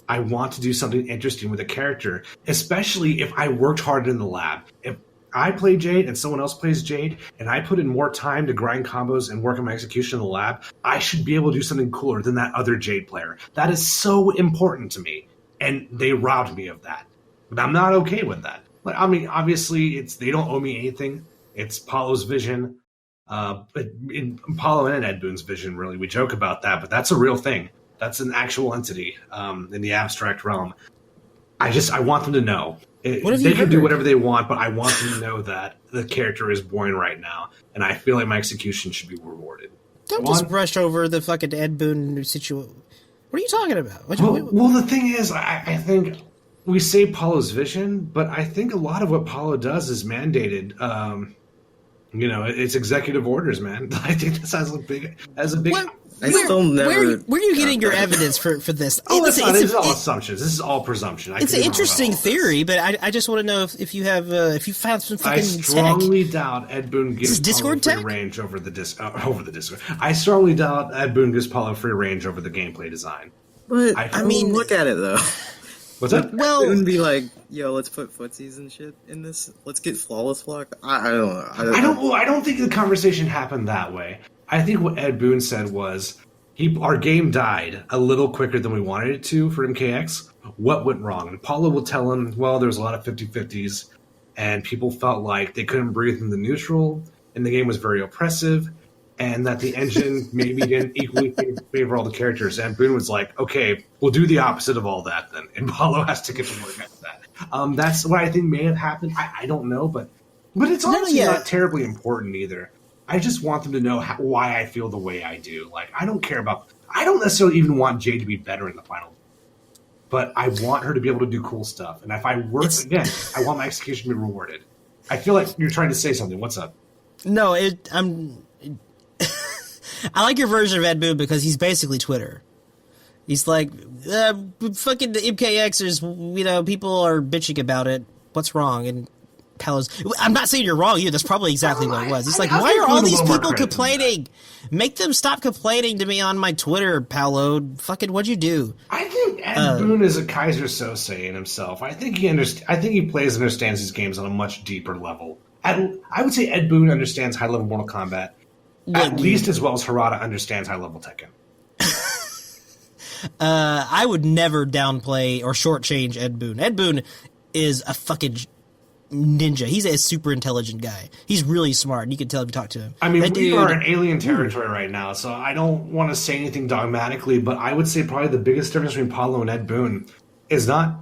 Speaker 2: I want to do something interesting with a character, especially if I worked hard in the lab. If I play Jade and someone else plays Jade, and I put in more time to grind combos and work on my execution in the lab, I should be able to do something cooler than that other Jade player. That is so important to me, and they robbed me of that. But I'm not okay with that. Obviously, they don't owe me anything. It's Paulo's vision. In Paulo and Ed Boon's vision, really. We joke about that, but that's a real thing. That's an actual entity in the abstract realm. I want them to know. They can do whatever they want, but I want them to know that the character is boring right now, and I feel like my execution should be rewarded.
Speaker 1: Don't just brush over the fucking Ed Boon situation. What are you talking about?
Speaker 2: Well, the thing is, I think we say Paulo's vision, but I think a lot of what Paulo does is mandated. It's executive orders, man. I think this has a big.
Speaker 1: Where are you getting your evidence for this?
Speaker 2: This is all assumptions. This is all presumption.
Speaker 1: It's an interesting theory, but I just want to know if you have if you found some fucking.
Speaker 2: I strongly doubt Ed Boon gives Paulo free range over the Discord. I strongly doubt Ed Boon gives Paulo free range over the gameplay design.
Speaker 3: But I mean, look at it though.
Speaker 2: What's that?
Speaker 1: Well,
Speaker 3: it wouldn't be like, yo, let's put footsies and shit in this. Let's get flawless block. I don't know.
Speaker 2: I don't think the conversation happened that way. I think what Ed Boon said was, our game died a little quicker than we wanted it to for MKX. What went wrong? And Paulo will tell him, well, there was a lot of 50-50s, and people felt like they couldn't breathe in the neutral, and the game was very oppressive, and that the engine maybe didn't equally favor all the characters. And Boon was like, okay, we'll do the opposite of all that then. And Paulo has to get to work at that. That's what I think may have happened. I don't know, but it's honestly not terribly important either. I just want them to know why I feel the way I do. I don't necessarily even want Jade to be better in the final, but I want her to be able to do cool stuff. And if I work again, I want my execution to be rewarded. I feel like you're trying to say something. What's up?
Speaker 1: No, I like your version of Ed Boon because he's basically Twitter. He's like, fucking the MKXers, people are bitching about it. What's wrong? And I'm not saying you're wrong either. That's probably exactly what it was. It's why are all these people complaining? Make them stop complaining to me on my Twitter, Paolo. Fucking, what'd you do?
Speaker 2: I think Ed Boon is a Kaiser Sose in himself. I think he plays and understands these games on a much deeper level. I would say Ed Boon understands high-level Mortal Kombat at least as well as Harada understands high-level Tekken.
Speaker 1: I would never downplay or shortchange Ed Boon. Ed Boon is a fucking ninja. He's a super intelligent guy. He's really smart. You can tell if you talk to him.
Speaker 2: I mean, we are in alien territory right now, so I don't want to say anything dogmatically, but I would say probably the biggest difference between Paulo and Ed Boon is not,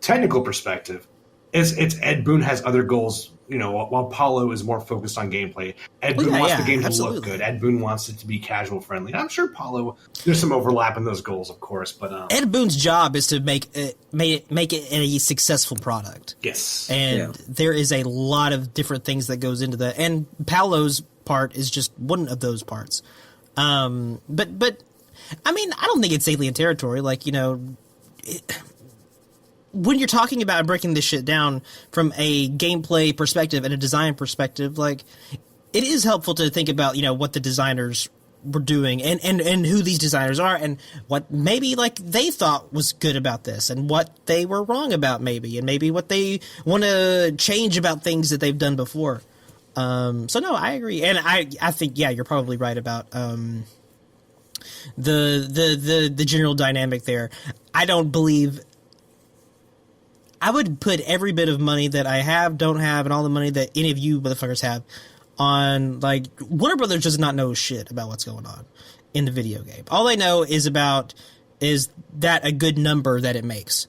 Speaker 2: technical perspective. it's Ed Boon has other goals. While Paulo is more focused on gameplay, Ed Boon wants the game to look good. Ed Boon wants it to be casual friendly. I'm sure Paulo, there's some overlap in those goals, of course, but
Speaker 1: Ed Boon's job is to make it a successful product.
Speaker 2: Yes,
Speaker 1: and there is a lot of different things that goes into that, and Paulo's part is just one of those parts. But I mean, I don't think it's alien territory. Like, when you're talking about breaking this shit down from a gameplay perspective and a design perspective, like, it is helpful to think about, what the designers were doing and who these designers are and what maybe, like, they thought was good about this and what they were wrong about maybe, and maybe what they want to change about things that they've done before. So no, I agree. And I think, you're probably right about, the general dynamic there. I would put every bit of money that I have, don't have, and all the money that any of you motherfuckers have on, like, Warner Brothers does not know shit about what's going on in the video game. All they know is that a good number that it makes.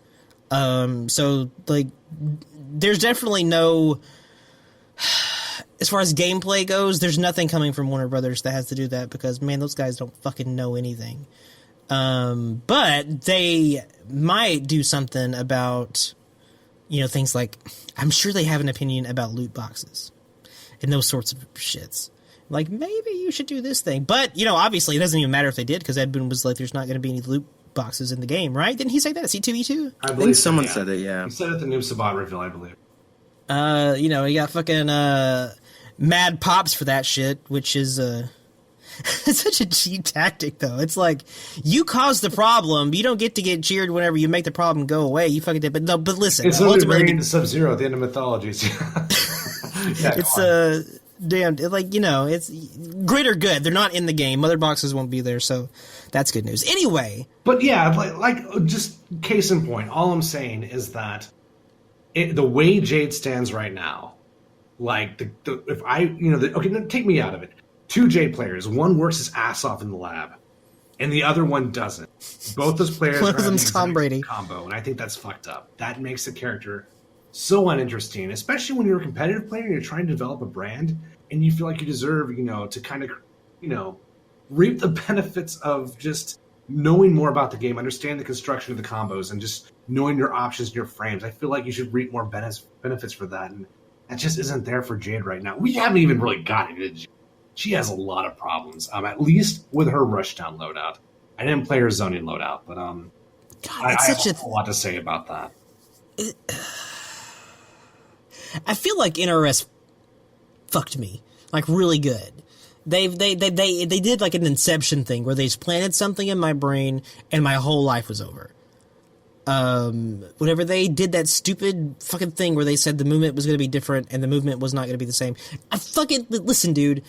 Speaker 1: So, like, there's definitely no, as far as gameplay goes, there's nothing coming from Warner Brothers that has to do that because, man, those guys don't fucking know anything. But they might do something about, things like, I'm sure they have an opinion about loot boxes and those sorts of shits. Like, maybe you should do this thing. But, obviously it doesn't even matter if they did because Ed Boon was like, there's not going to be any loot boxes in the game, right? Didn't he say that? C2E2?
Speaker 3: I think someone said it, yeah.
Speaker 2: He said it at the Noob Sabat reveal, I believe.
Speaker 1: He got fucking mad pops for that shit, which is it's such a cheap tactic, though. It's like, you caused the problem. You don't get to get cheered whenever you make the problem go away. You fucking did. But listen.
Speaker 2: It's ultimately bringing Sub-Zero at the end of Mythologies.
Speaker 1: It's damn, like, it's greater good. They're not in the game. Mother boxes won't be there, so that's good news. Anyway.
Speaker 2: But yeah, like just case in point, all I'm saying is that the way Jade stands right now, like, if I, okay, take me out of it. 2 Jade players, one works his ass off in the lab, and the other one doesn't. Both those players
Speaker 1: one of them's Tom Brady
Speaker 2: combo, and I think that's fucked up. That makes the character so uninteresting, especially when you're a competitive player and you're trying to develop a brand, and you feel like you deserve, to kind of, reap the benefits of just knowing more about the game, understand the construction of the combos, and just knowing your options and your frames. I feel like you should reap more benefits for that, and that just isn't there for Jade right now. We haven't even really gotten into Jade. She has a lot of problems, at least with her rushdown loadout. I didn't play her zoning loadout, but
Speaker 1: God,
Speaker 2: I have a lot to say about that.
Speaker 1: I feel like NRS fucked me, like, really good. They did like an Inception thing where they just planted something in my brain and my whole life was over. Whenever they did that stupid fucking thing where they said the movement was going to be different and the movement was not going to be the same. Listen, dude.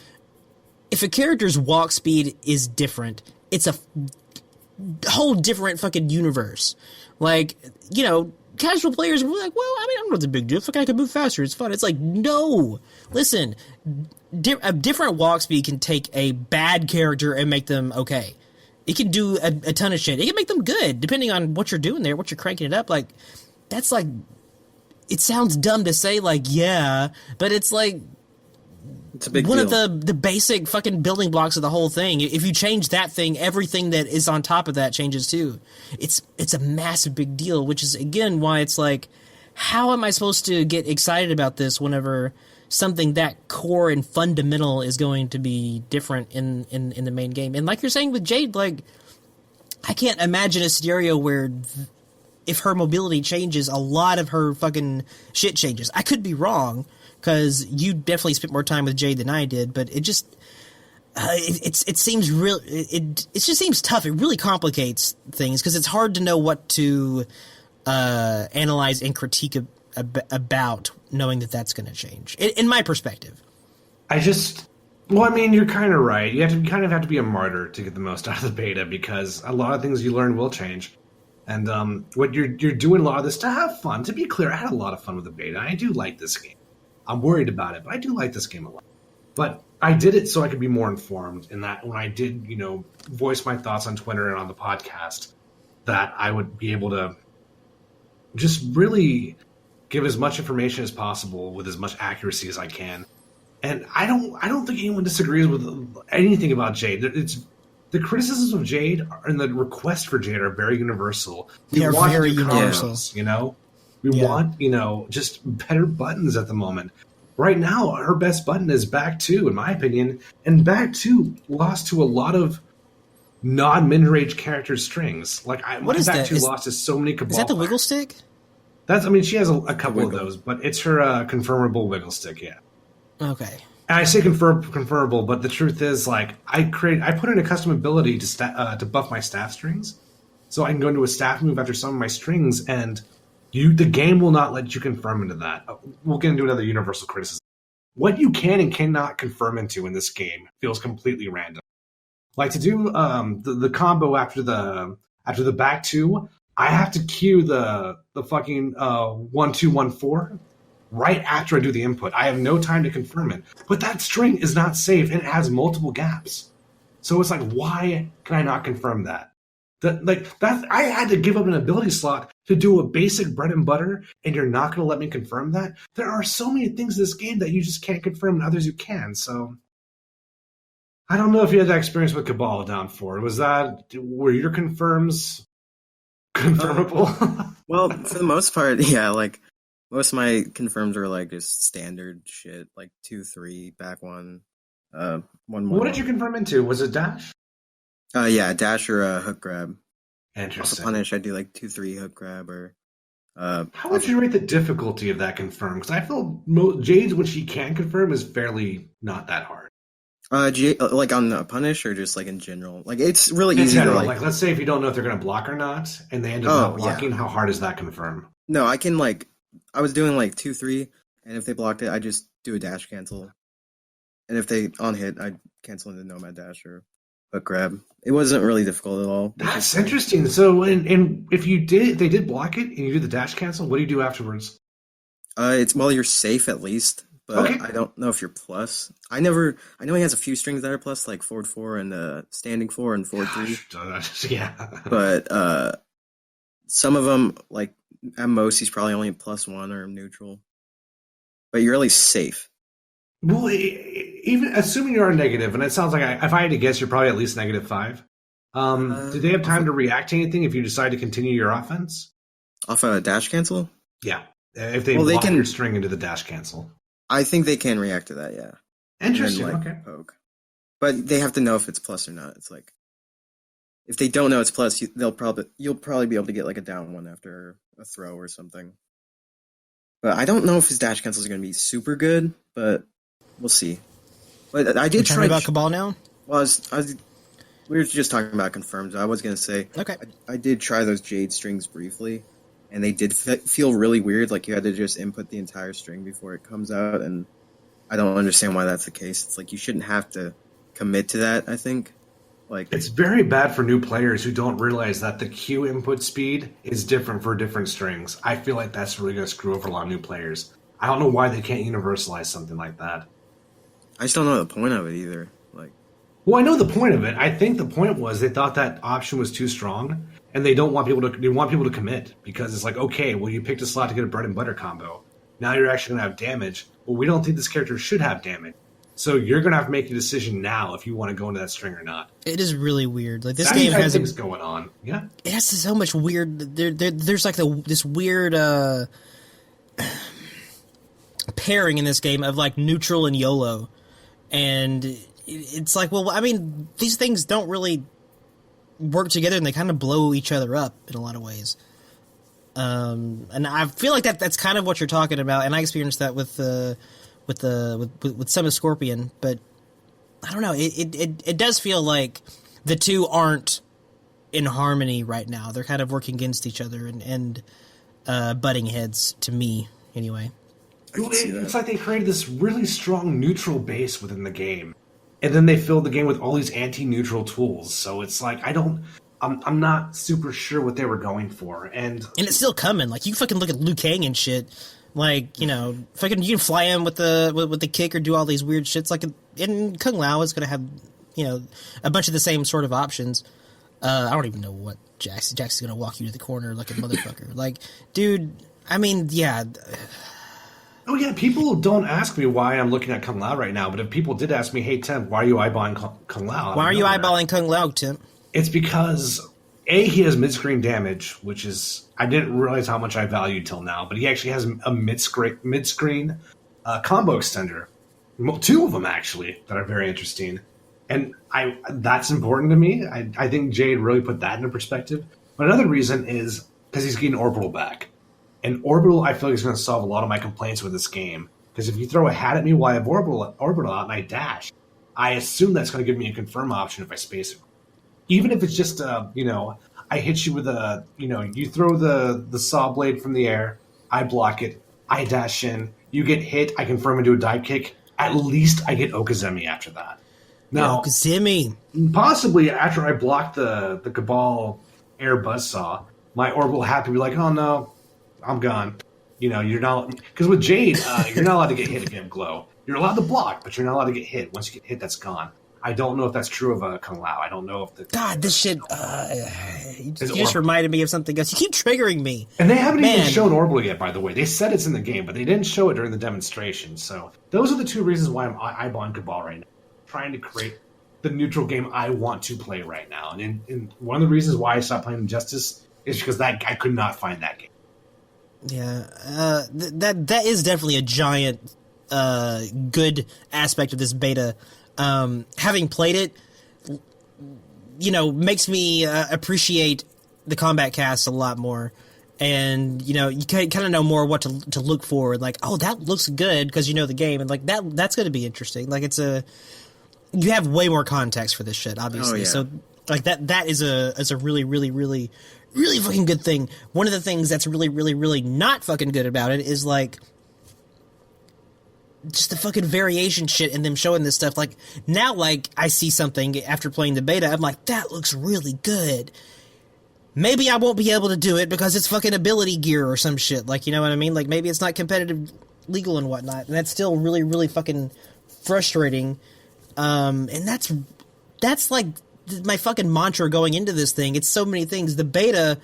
Speaker 1: If a character's walk speed is different, it's a whole different fucking universe. Like, casual players were like, well, I mean, I don't know what's a big deal. Fuck, I can move faster. It's fun. It's like, no. Listen, a different walk speed can take a bad character and make them okay. It can do a ton of shit. It can make them good, depending on what you're doing there, what you're cranking it up. Like, that's like, it sounds dumb to say, like, yeah, but it's like,
Speaker 3: it's a big
Speaker 1: one
Speaker 3: deal.
Speaker 1: of the basic fucking building blocks of the whole thing. If you change that thing, everything that is on top of that changes too. It's a massive big deal, which is, again, why it's like, how am I supposed to get excited about this whenever something that core and fundamental is going to be different in the main game? And like you're saying with Jade, like, I can't imagine a scenario where if her mobility changes, a lot of her fucking shit changes. I could be wrong, because you definitely spent more time with Jade than I did, but it just it seems real. It just seems tough. It really complicates things because it's hard to know what to analyze and critique about, knowing that that's going to change. In my perspective,
Speaker 2: well, I mean, you're kind of right. You kind of have to be a martyr to get the most out of the beta because a lot of things you learn will change. And what you're doing a lot of this to have fun. To be clear, I had a lot of fun with the beta. I do like this game. I'm worried about it, but I do like this game a lot. But I did it so I could be more informed, in that when I did, voice my thoughts on Twitter and on the podcast, that I would be able to just really give as much information as possible with as much accuracy as I can. And I don't think anyone disagrees with anything about Jade. It's the criticisms of Jade and the request for Jade are very universal.
Speaker 1: They are very universal.
Speaker 2: We want, just better buttons at the moment. Right now, her best button is back 2, in my opinion, and back 2 lost to a lot of non-mid-range character strings. Like,
Speaker 1: what is
Speaker 2: back
Speaker 1: that?
Speaker 2: 2 lost to so many Cabal.
Speaker 1: Is that the wiggle
Speaker 2: players.
Speaker 1: stick?
Speaker 2: She has a couple of those, but it's her confirmable wiggle stick, yeah.
Speaker 1: Okay.
Speaker 2: And I say confirmable, but the truth is, like, I put in a custom ability to buff my staff strings, so I can go into a staff move after some of my strings, and the game will not let you confirm into that. We'll get into another universal criticism. What you can and cannot confirm into in this game feels completely random. Like, to do the combo after the back 2, I have to cue the fucking 1-2-1-4 right after I do the input. I have no time to confirm it. But that string is not safe, and it has multiple gaps. So it's like, why can I not confirm that? I had to give up an ability slot to do a basic bread and butter, and you're not going to let me confirm that? There are so many things in this game that you just can't confirm, and others you can. So I don't know if you had that experience with Cabal down 4. Were your confirms confirmable?
Speaker 3: Well, for the most part, yeah, like, most of my confirms are like just standard shit, like 2-3, back 1, 1-1.
Speaker 2: What did you confirm into? Was it dash?
Speaker 3: Yeah, dash or hook grab.
Speaker 2: Interesting.
Speaker 3: Also punish, I do like 2-3 hook grab or.
Speaker 2: How would you rate the difficulty of that confirm? Because I feel Jade's, when she can confirm, is fairly not that hard.
Speaker 3: Like on the punish or just like in general? Like, it's really easy
Speaker 2: general,
Speaker 3: to
Speaker 2: like, let's say if you don't know if they're going to block or not, and they end up not blocking, how hard is that confirm?
Speaker 3: No, I can I was doing like 2-3, and if they blocked it, I just do a dash cancel. And if they on hit, I'd cancel into nomad dash or hook grab. It wasn't really difficult at all.
Speaker 2: That's interesting. So, and if they did block it and you do the dash cancel, what do you do afterwards?
Speaker 3: You're safe at least, but
Speaker 2: okay.
Speaker 3: I don't know if you're plus. I know he has a few strings that are plus, like forward 4 and standing 4 and forward 3.
Speaker 2: Yeah.
Speaker 3: But some of them, like, at most, he's probably only +1 or neutral. But you're at least safe.
Speaker 2: Well, even assuming you are negative, and it sounds like if I had to guess, you're probably at least -5. Do they have time to react to anything if you decide to continue your offense?
Speaker 3: Off a dash cancel?
Speaker 2: Yeah. If they block your string into the dash cancel.
Speaker 3: I think they can react to that, yeah.
Speaker 2: Interesting,
Speaker 3: then,
Speaker 2: okay.
Speaker 3: Poke. But they have to know if it's plus or not. It's like, if they don't know it's plus, you'll probably be able to get like a down 1 after a throw or something. But I don't know if his dash cancels are going to be super good, but we'll see. But I did try
Speaker 1: about Cabal now.
Speaker 3: Well, we were just talking about confirms. I was going to say,
Speaker 1: okay,
Speaker 3: I did try those Jade strings briefly, and they did feel really weird. Like, you had to just input the entire string before it comes out, and I don't understand why that's the case. It's like, you shouldn't have to commit to that, I think. Like,
Speaker 2: it's very bad for new players who don't realize that the Q input speed is different for different strings. I feel like that's really going to screw over a lot of new players. I don't know why they can't universalize something like that. I
Speaker 3: just don't know the point of it either. Like,
Speaker 2: well, I know the point of it. I think the point was they thought that option was too strong, and they want people to commit, because it's like, okay, well, you picked a slot to get a bread and butter combo. Now you're actually going to have damage. Well, we don't think this character should have damage. So you're going to have to make a decision now if you want to go into that string or not.
Speaker 1: It is really weird. Like, this game has
Speaker 2: things going on. Yeah,
Speaker 1: it has so much weird. There's like this weird pairing in this game of like neutral and YOLO, and it's like, well, I mean, these things don't really work together, and they kind of blow each other up in a lot of ways. And I feel like that's kind of what you're talking about, and I experienced that with some of Scorpion, but I don't know. It does feel like the two aren't in harmony right now. They're kind of working against each other and butting heads, to me, anyway.
Speaker 2: It's like they created this really strong neutral base within the game, and then they filled the game with all these anti-neutral tools. So it's like, I'm not super sure what they were going for, and
Speaker 1: it's still coming. Like, you fucking look at Liu Kang and shit. Like, fucking, you can fly him with the kick or do all these weird shits. Like, in Kung Lao is going to have, a bunch of the same sort of options. I don't even know what Jax is going to walk you to the corner like a motherfucker. Like, dude, I mean, yeah.
Speaker 2: Oh yeah, people don't ask me why I'm looking at Kung Lao right now, but if people did ask me, hey Tim, why are you eyeballing Kung Lao?
Speaker 1: Why are you eyeballing Kung Lao, Tim?
Speaker 2: It's because he has mid-screen damage, which is I didn't realize how much I valued till now, but he actually has a mid-screen combo extender. Two of them actually that are very interesting, and that's important to me. I think Jade really put that into perspective. But another reason is because he's getting Orbital back. And Orbital, I feel like, is going to solve a lot of my complaints with this game. Because if you throw a hat at me while I have Orbital out and I dash, I assume that's going to give me a confirm option if I space it. Even if it's just, I hit you with you throw the saw blade from the air, I block it, I dash in, you get hit, I confirm and do a dive kick. At least I get Okazemi after that. Now,
Speaker 1: Okazemi.
Speaker 2: Possibly after I block the Cabal air buzzsaw, my Orbital hat to be like, oh no, I'm gone. You're not, because with Jade, you're not allowed to get hit if you have glow. You're allowed to block, but you're not allowed to get hit. Once you get hit, that's gone. I don't know if that's true of Kung Lao. I don't know if
Speaker 1: this shit. You just reminded me of something else. You keep triggering me.
Speaker 2: And they haven't even shown Orbital yet, by the way. They said it's in the game, but they didn't show it during the demonstration. So those are the two reasons why I'm eyeballing Cabal right now. Trying to create the neutral game I want to play right now. And one of the reasons why I stopped playing Injustice is because I could not find that game.
Speaker 1: Yeah, that is definitely a giant good aspect of this beta. Having played it, makes me appreciate the combat cast a lot more. And, you kind of know more what to look for. Like, oh, that looks good because you know the game. And, like, that's going to be interesting. Like, you have way more context for this shit, obviously. Oh, yeah. So, like, that is a really, really, really, really fucking good thing. One of the things that's really, really, really not fucking good about it is, like, just the fucking variation shit and them showing this stuff. Like, now, like, I see something after playing the beta, I'm like, that looks really good. Maybe I won't be able to do it because it's fucking ability gear or some shit. Like, you know what I mean? Like, maybe it's not competitive legal and whatnot. And that's still really, really fucking frustrating. And that's like my fucking mantra going into this thing. It's so many things. The beta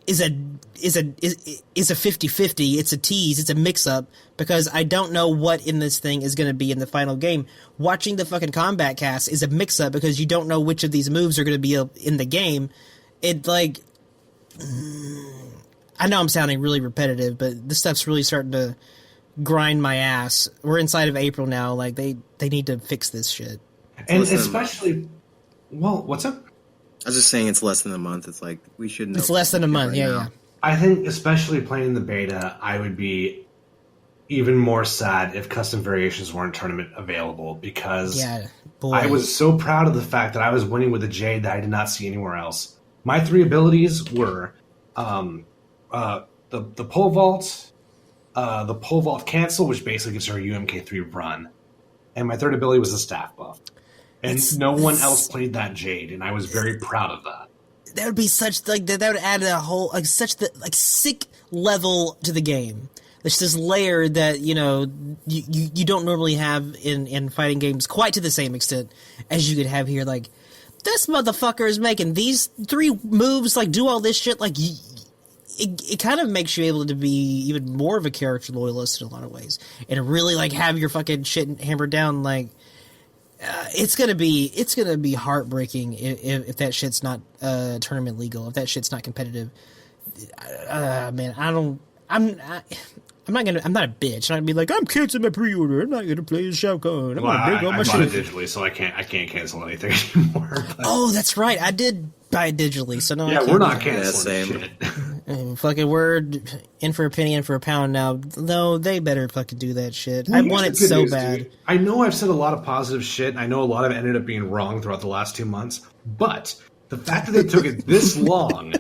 Speaker 1: is a 50-50. It's a tease. It's a mix-up because I don't know what in this thing is going to be in the final game. Watching the fucking combat cast is a mix-up because you don't know which of these moves are going to be in the game. It, like... I know I'm sounding really repetitive, but this stuff's really starting to grind my ass. We're inside of April now. Like, they need to fix this shit.
Speaker 2: And especially... Well, what's up?
Speaker 3: I was just saying it's less than a month. It's like, we should know.
Speaker 1: It's less than a month, yeah.
Speaker 2: I think, especially playing the beta, I would be even more sad if custom variations weren't tournament available because I was so proud of the fact that I was winning with a Jade that I did not see anywhere else. My three abilities were the pole vault, the pole vault cancel, which basically gives her a UMK3 run, and my third ability was the staff buff. And no one else played that Jade, and I was very proud of that.
Speaker 1: That would be such that would add a whole sick level to the game. There's this layer that you don't normally have in fighting games quite to the same extent as you could have here. Like, this motherfucker is making these three moves, like, do all this shit. Like, it kind of makes you able to be even more of a character loyalist in a lot of ways, and really like have your fucking shit hammered down. Like, it's gonna be heartbreaking if that shit's not tournament legal. If that shit's not competitive, man, I'm not a bitch. I'm not gonna be like, I'm canceling my pre-order. I'm not gonna play the Shao Kahn.
Speaker 2: I bought it digitally, so I can't cancel anything anymore. But...
Speaker 1: Oh, that's right. I did buy it digitally, so no.
Speaker 2: Yeah, we're not canceling shit.
Speaker 1: Fucking we're in for a penny, in for a pound now. No, they better fucking do that shit. Well, I want it so bad. Dude.
Speaker 2: I know I've said a lot of positive shit. I know a lot of it ended up being wrong throughout the last 2 months. But the fact that they took it this long,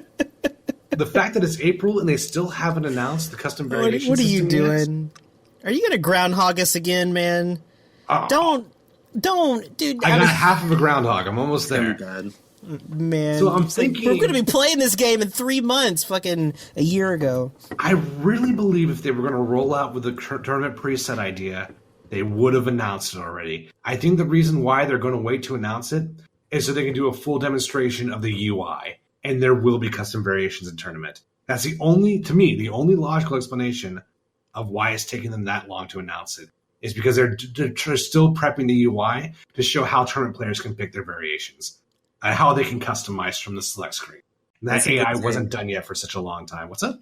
Speaker 2: the fact that it's April and they still haven't announced the custom variation.
Speaker 1: What are you doing? Yet? Are you gonna groundhog us again, man? Don't, dude.
Speaker 2: I got half of a groundhog. I'm almost there.
Speaker 3: God.
Speaker 1: Man,
Speaker 2: so I'm thinking
Speaker 1: we're going to be playing this game in 3 months, fucking a year ago.
Speaker 2: I really believe if they were going to roll out with the tournament preset idea, they would have announced it already. I think the reason why they're going to wait to announce it is so they can do a full demonstration of the UI, and there will be custom variations in tournament. That's the only logical explanation of why it's taking them that long to announce it is because they're still prepping the UI to show how tournament players can pick their variations and how they can customize from the select screen. And that AI wasn't done yet for such a long time. What's up?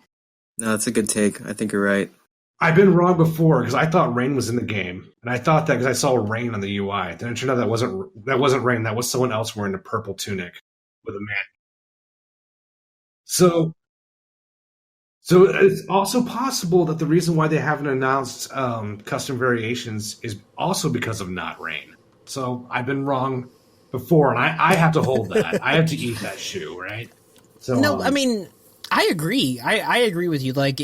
Speaker 3: No, that's a good take. I think you're right.
Speaker 2: I've been wrong before because I thought Rain was in the game, and I thought that because I saw Rain on the UI. Then it turned out that wasn't Rain. That was someone else wearing a purple tunic with a man. So it's also possible that the reason why they haven't announced custom variations is also because of not Rain. So I've been wrong before, and I have to hold that. I have to eat that shoe, right? So
Speaker 1: No, I mean, I agree. I agree with you. Like,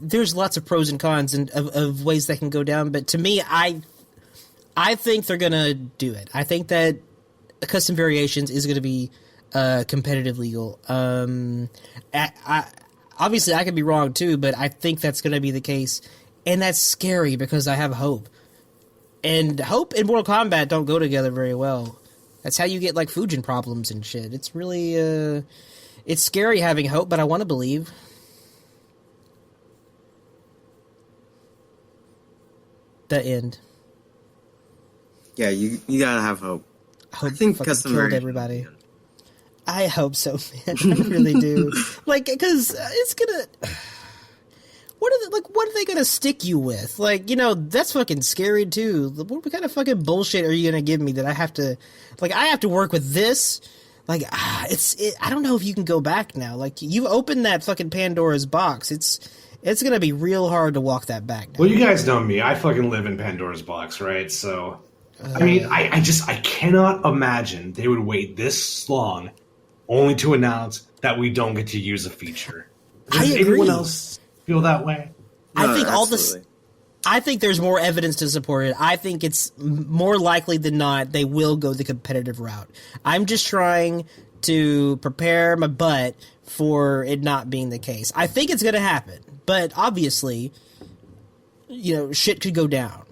Speaker 1: there's lots of pros and cons and of ways that can go down. But to me, I think they're gonna do it. I think that custom variations is gonna be competitive legal. Obviously, I could be wrong too, but I think that's gonna be the case, and that's scary because I have hope. And hope and Mortal Kombat don't go together very well. That's how you get like Fujin problems and shit. It's really it's scary having hope, but I want to believe. The end.
Speaker 3: Yeah, you gotta have hope.
Speaker 1: Hope
Speaker 3: I think
Speaker 1: fucking
Speaker 3: custom
Speaker 1: killed
Speaker 3: variation-
Speaker 1: everybody. I hope so, man. I really do. Like, because it's gonna. What are they gonna stick you with? Like, you know, that's fucking scary too. What kind of fucking bullshit are you gonna give me that I have to work with this? Like, I don't know if you can go back now. Like, you opened that fucking Pandora's box. It's gonna be real hard to walk that back now.
Speaker 2: Well, you guys know me. I fucking live in Pandora's box, right? So, I mean, I cannot imagine they would wait this long only to announce that we don't get to use a feature. Does
Speaker 1: I agree.
Speaker 2: anyone else feel that way?
Speaker 1: I
Speaker 3: No,
Speaker 1: think all
Speaker 3: absolutely.
Speaker 1: this. I think there's more evidence to support it. I think it's more likely than not they will go the competitive route. I'm just trying to prepare my butt for it not being the case. I think it's going to happen, but obviously, you know, shit could go down.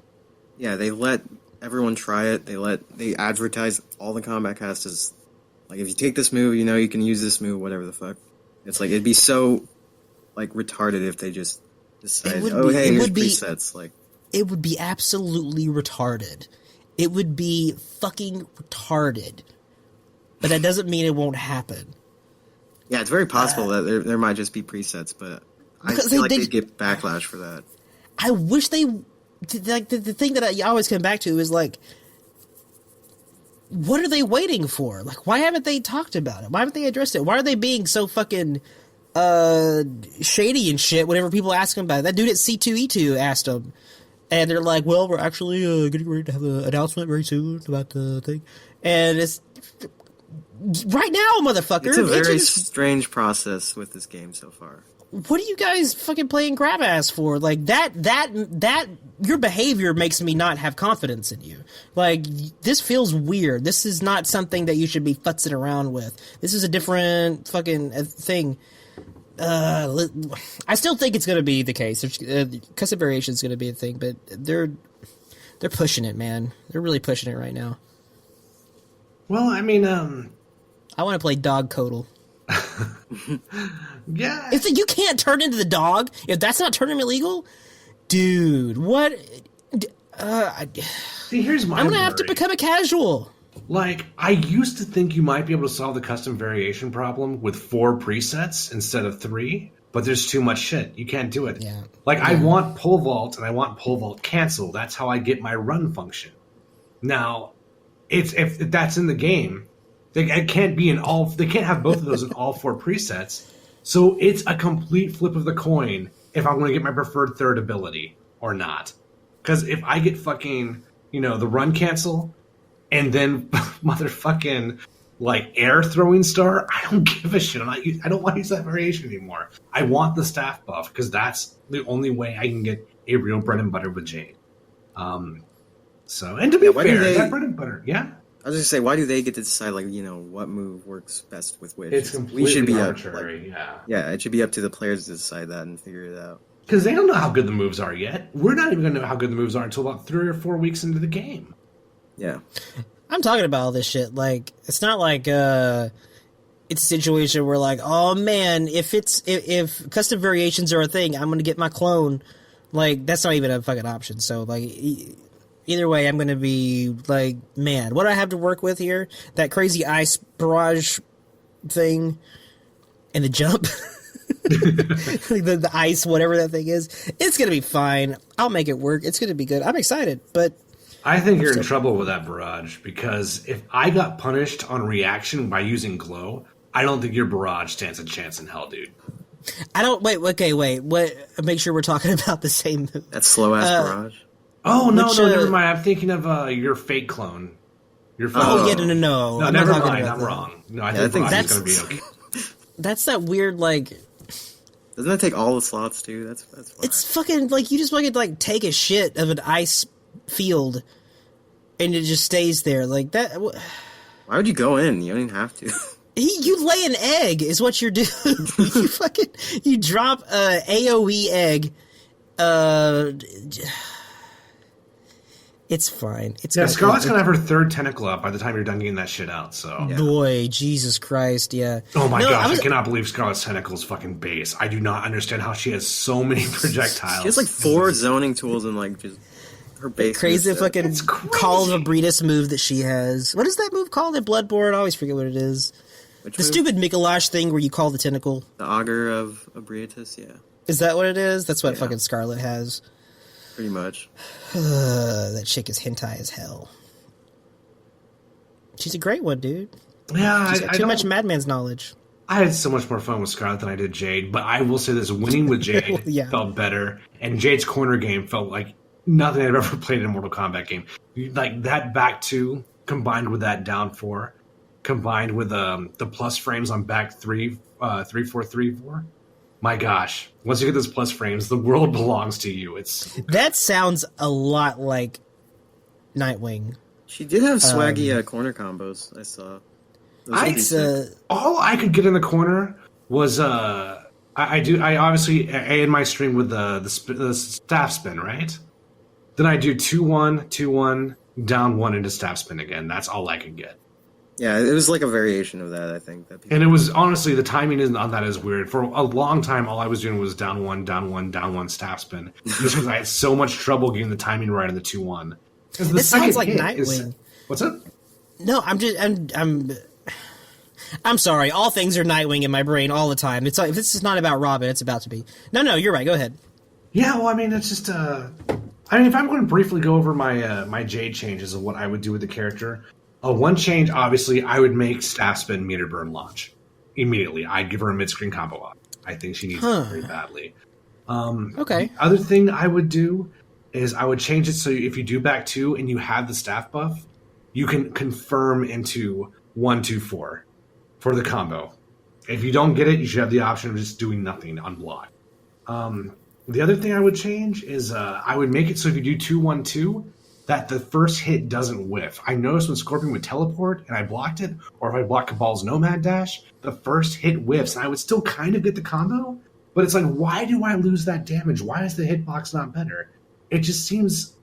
Speaker 3: Yeah, they let everyone try it. They advertise all the combat cast as like, if you take this move, you know you can use this move, whatever the fuck. It's like it'd be so like retarded if they just decided, here's presets. Like,
Speaker 1: it would be absolutely retarded. It would be fucking retarded. But that doesn't mean it won't happen.
Speaker 3: yeah, it's very possible that there might just be presets, but I
Speaker 1: Because
Speaker 3: feel like
Speaker 1: they
Speaker 3: they'd get backlash for that.
Speaker 1: I wish they like the thing that I always come back to is like, what are they waiting for? Like, why haven't they talked about it? Why haven't they addressed it? Why are they being so fucking shady and shit whenever people ask them about it? That dude at C2E2 asked them, and they're like, well, we're actually getting ready to have an announcement very soon about the thing. And it's right now, motherfucker.
Speaker 3: It's a very
Speaker 1: just,
Speaker 3: strange process with this game so far.
Speaker 1: what are you guys fucking playing grab ass for? Like, that your behavior makes me not have confidence in you. Like, this feels weird. This is not something that you should be futzing around with. This is a different fucking thing. I still think it's going to be the case. Custom variation is going to be a thing, but they're pushing it, man. They're really pushing it right now.
Speaker 2: Well, I mean,
Speaker 1: I want to play Dog Codal.
Speaker 2: yeah.
Speaker 1: If you can't turn into the dog, if that's not tournament legal, dude, what?
Speaker 2: See, here's my
Speaker 1: I'm gonna have to
Speaker 2: worry.
Speaker 1: become a casual.
Speaker 2: Like, I used to think you might be able to solve the custom variation problem with 4 presets instead of 3, but there's too much shit. You can't do it.
Speaker 1: Yeah.
Speaker 2: Like, I want pole vault and I want pole vault cancel. That's how I get my run function. Now, if that's in the game, it can't be in all. They can't have both of those in all 4 presets. So it's a complete flip of the coin if I'm going to get my preferred third ability or not. Because if I get fucking, the run cancel and then motherfucking like air throwing star, I don't give a shit. I don't want to use that variation anymore. I want the staff buff because that's the only way I can get a real bread and butter with Jade. So, and to be fair, that bread and butter, yeah.
Speaker 3: I was just say, why do they get to decide, like, what move works best with which?
Speaker 2: It's completely arbitrary,
Speaker 3: Yeah, it should be up to the players to decide that and figure it out.
Speaker 2: Because they don't know how good the moves are yet. We're not even going to know how good the moves are until about 3 or 4 weeks into the game.
Speaker 3: Yeah.
Speaker 1: I'm talking about all this shit. Like, it's not like it's a situation where like, oh man, if if custom variations are a thing, I'm gonna get my clone. Like, that's not even a fucking option. So like, either way, I'm gonna be like, man, what do I have to work with here? That crazy ice barrage thing and the jump. Like the ice, whatever that thing is, it's gonna be fine. I'll make it work. It's gonna be good. I'm excited, but
Speaker 2: I think you're in trouble with that barrage, because if I got punished on reaction by using glow, I don't think your barrage stands a chance in hell, dude.
Speaker 1: I don't wait. Okay, wait. What? Make sure we're talking about the same move.
Speaker 3: That slow ass barrage.
Speaker 2: Oh no, never mind. I'm thinking of your fake clone. Your
Speaker 1: Oh yeah, no.
Speaker 2: No,
Speaker 1: I'm
Speaker 2: never
Speaker 1: not
Speaker 2: mind.
Speaker 1: about
Speaker 2: I'm
Speaker 1: that.
Speaker 2: wrong. No, I
Speaker 3: Yeah,
Speaker 2: think
Speaker 3: I think
Speaker 2: barrage is gonna be okay.
Speaker 1: That's that weird like.
Speaker 3: Doesn't that take all the slots too? That's fine.
Speaker 1: It's fucking like you just fucking like take a shit of an ice field, and it just stays there like that.
Speaker 3: Why would you go in? You don't even have to.
Speaker 1: You lay an egg is what you're doing. You drop a AOE egg. It's fine.
Speaker 2: Scarlet's gonna have her third tentacle up by the time you're done getting that shit out. So
Speaker 1: boy, Jesus Christ, yeah.
Speaker 2: Oh my gosh, I cannot believe Scarlet's tentacles fucking base. I do not understand how she has so many projectiles.
Speaker 3: She has like 4 zoning tools and like just her base.
Speaker 1: Crazy fucking Call of Abritus move that she has. What is that move called in Bloodborne? I always forget what it is.
Speaker 3: Which
Speaker 1: the
Speaker 3: move?
Speaker 1: stupid Mikolash thing where you call the tentacle.
Speaker 3: The Augur of Abritus, yeah.
Speaker 1: Is that what it is? That's what fucking Scarlet has.
Speaker 3: Pretty much.
Speaker 1: That chick is hentai as hell. She's a great one, dude.
Speaker 2: Yeah,
Speaker 1: She's got too much Madman's knowledge.
Speaker 2: I had so much more fun with Scarlet than I did Jade, but I will say this: winning with Jade felt better, and Jade's corner game felt like nothing I've ever played in a Mortal Kombat game. Like that back 2 combined with that down 4, combined with the plus frames on back 3, 3, 4, 3, 4. My gosh, once you get those plus frames, the world belongs to you.
Speaker 1: That sounds a lot like Nightwing.
Speaker 3: She did have swaggy corner combos, I saw.
Speaker 2: All I could get in the corner was I obviously in my string with the staff spin, right? Then I do 2-1, 2-1, down 1 into staff spin again. That's all I could get.
Speaker 3: Yeah, it was like a variation of that, I think.
Speaker 2: And it was, honestly, the timing on that is weird. For a long time, all I was doing was down 1, down 1, down 1, staff spin. Just because I had so much trouble getting the timing right on the 2-1.
Speaker 1: This sounds like Nightwing.
Speaker 2: What's up?
Speaker 1: No, I'm sorry. All things are Nightwing in my brain all the time. If this is not about Robin, it's about to be. No, you're right. Go ahead.
Speaker 2: Yeah, well, I mean, it's just... if I'm going to briefly go over my Jade changes of what I would do with the character... one change, obviously, I would make staff spin meter burn launch immediately. I'd give her a mid-screen combo off. I think she needs it very badly.
Speaker 1: Okay.
Speaker 2: The other thing I would do is I would change it so if you do back 2 and you have the staff buff, you can confirm into 1, 2, 4 for the combo. If you don't get it, you should have the option of just doing nothing unblocked. The other thing I would change is I would make it so if you do 2, 1, 2, that the first hit doesn't whiff. I noticed when Scorpion would teleport and I blocked it, or if I blocked Cabal's Nomad Dash, the first hit whiffs, and I would still kind of get the combo, but it's like, why do I lose that damage? Why is the hitbox not better? It just seems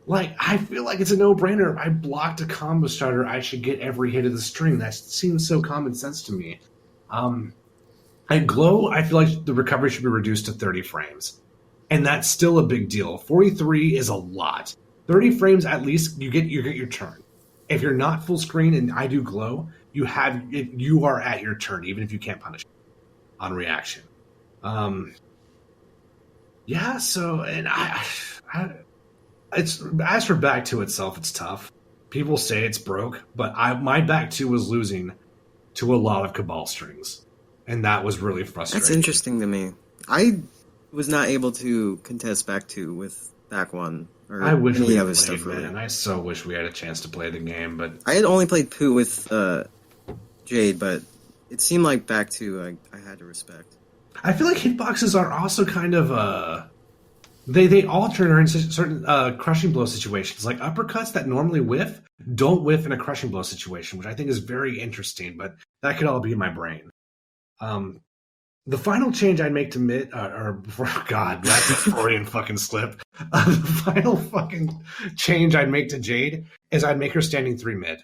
Speaker 2: like, I feel like it's a no-brainer. If I blocked a combo starter, I should get every hit of the string. That seems so common sense to me. At Glow, I feel like the recovery should be reduced to 30 frames. And that's still a big deal. 43 is a lot. 30 frames, at least, you get your turn. If you're not full screen and I do Glow, you are at your turn, even if you can't punish on reaction. So, and it's, as for back 2 itself, it's tough. People say it's broke, but my back 2 was losing to a lot of Cabal strings. And that was really frustrating.
Speaker 3: That's interesting to me. I was not able to contest back 2 with back 1.
Speaker 2: I wish we
Speaker 3: other
Speaker 2: played,
Speaker 3: stuff, really.
Speaker 2: man. I so wish we had a chance to play the game, but
Speaker 3: I had only played Pooh with Jade, but it seemed like back 2 I had to respect.
Speaker 2: I feel like hitboxes are also kind of they alter in certain crushing blow situations. Like uppercuts that normally whiff don't whiff in a crushing blow situation, which I think is very interesting. But that could all be in my brain. The final change I'd make to mid, God, that's a Freudian fucking slip. The final fucking change I'd make to Jade is I'd make her standing 3 mid.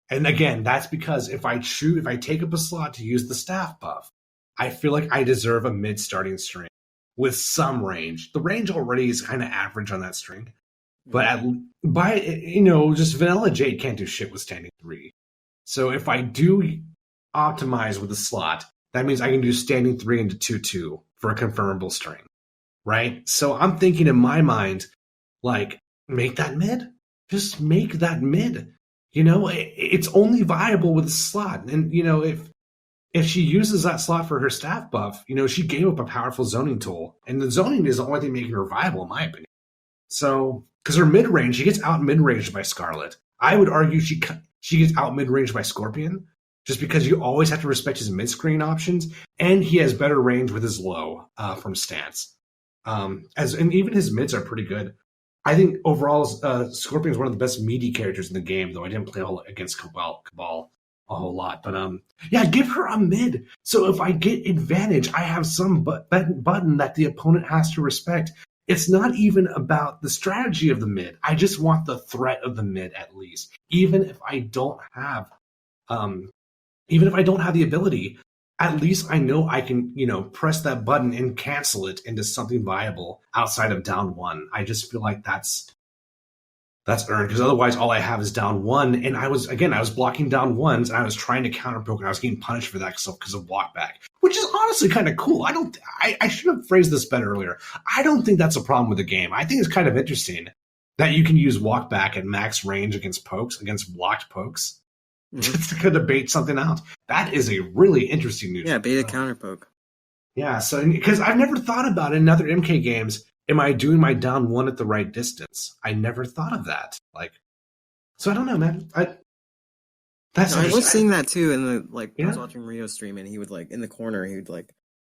Speaker 2: And again, that's because if I take up a slot to use the staff buff, I feel like I deserve a mid starting string with some range. The range already is kind of average on that string, but just vanilla Jade can't do shit with standing 3. So if I do optimize with a slot, that means I can do standing 3 into 2/2 for a confirmable string, right? So I'm thinking in my mind, like, make that mid. Just make that mid. It's only viable with a slot. And, if she uses that slot for her staff buff, she gave up a powerful zoning tool. And the zoning is the only thing making her viable, in my opinion. So, because her mid-range, she gets out mid-ranged by Scarlet. I would argue she gets out mid-ranged by Scorpion, just because you always have to respect his mid-screen options, and he has better range with his low from stance. And even his mids are pretty good. I think overall, Scorpion is one of the best meaty characters in the game, though I didn't play against Cabal a whole lot. But give her a mid. So if I get advantage, I have some button that the opponent has to respect. It's not even about the strategy of the mid. I just want the threat of the mid at least, even if I don't have the ability. At least I know I can, press that button and cancel it into something viable outside of down 1. I just feel like that's earned, because otherwise all I have is down 1. And I was blocking down 1s, and I was trying to counter poke, and I was getting punished for that because of walk back, which is honestly kind of cool. I should have phrased this better earlier. I don't think that's a problem with the game. I think it's kind of interesting that you can use walk back at max range against blocked pokes. Just to debate something out. That is a really interesting new.
Speaker 3: Yeah, beta counter poke.
Speaker 2: Yeah, so because I've never thought about it in other MK games. Am I doing my down 1 at the right distance? I never thought of that. So I don't know, man. I
Speaker 3: was seeing that too, and I was watching Rio stream, and he would in the corner, he would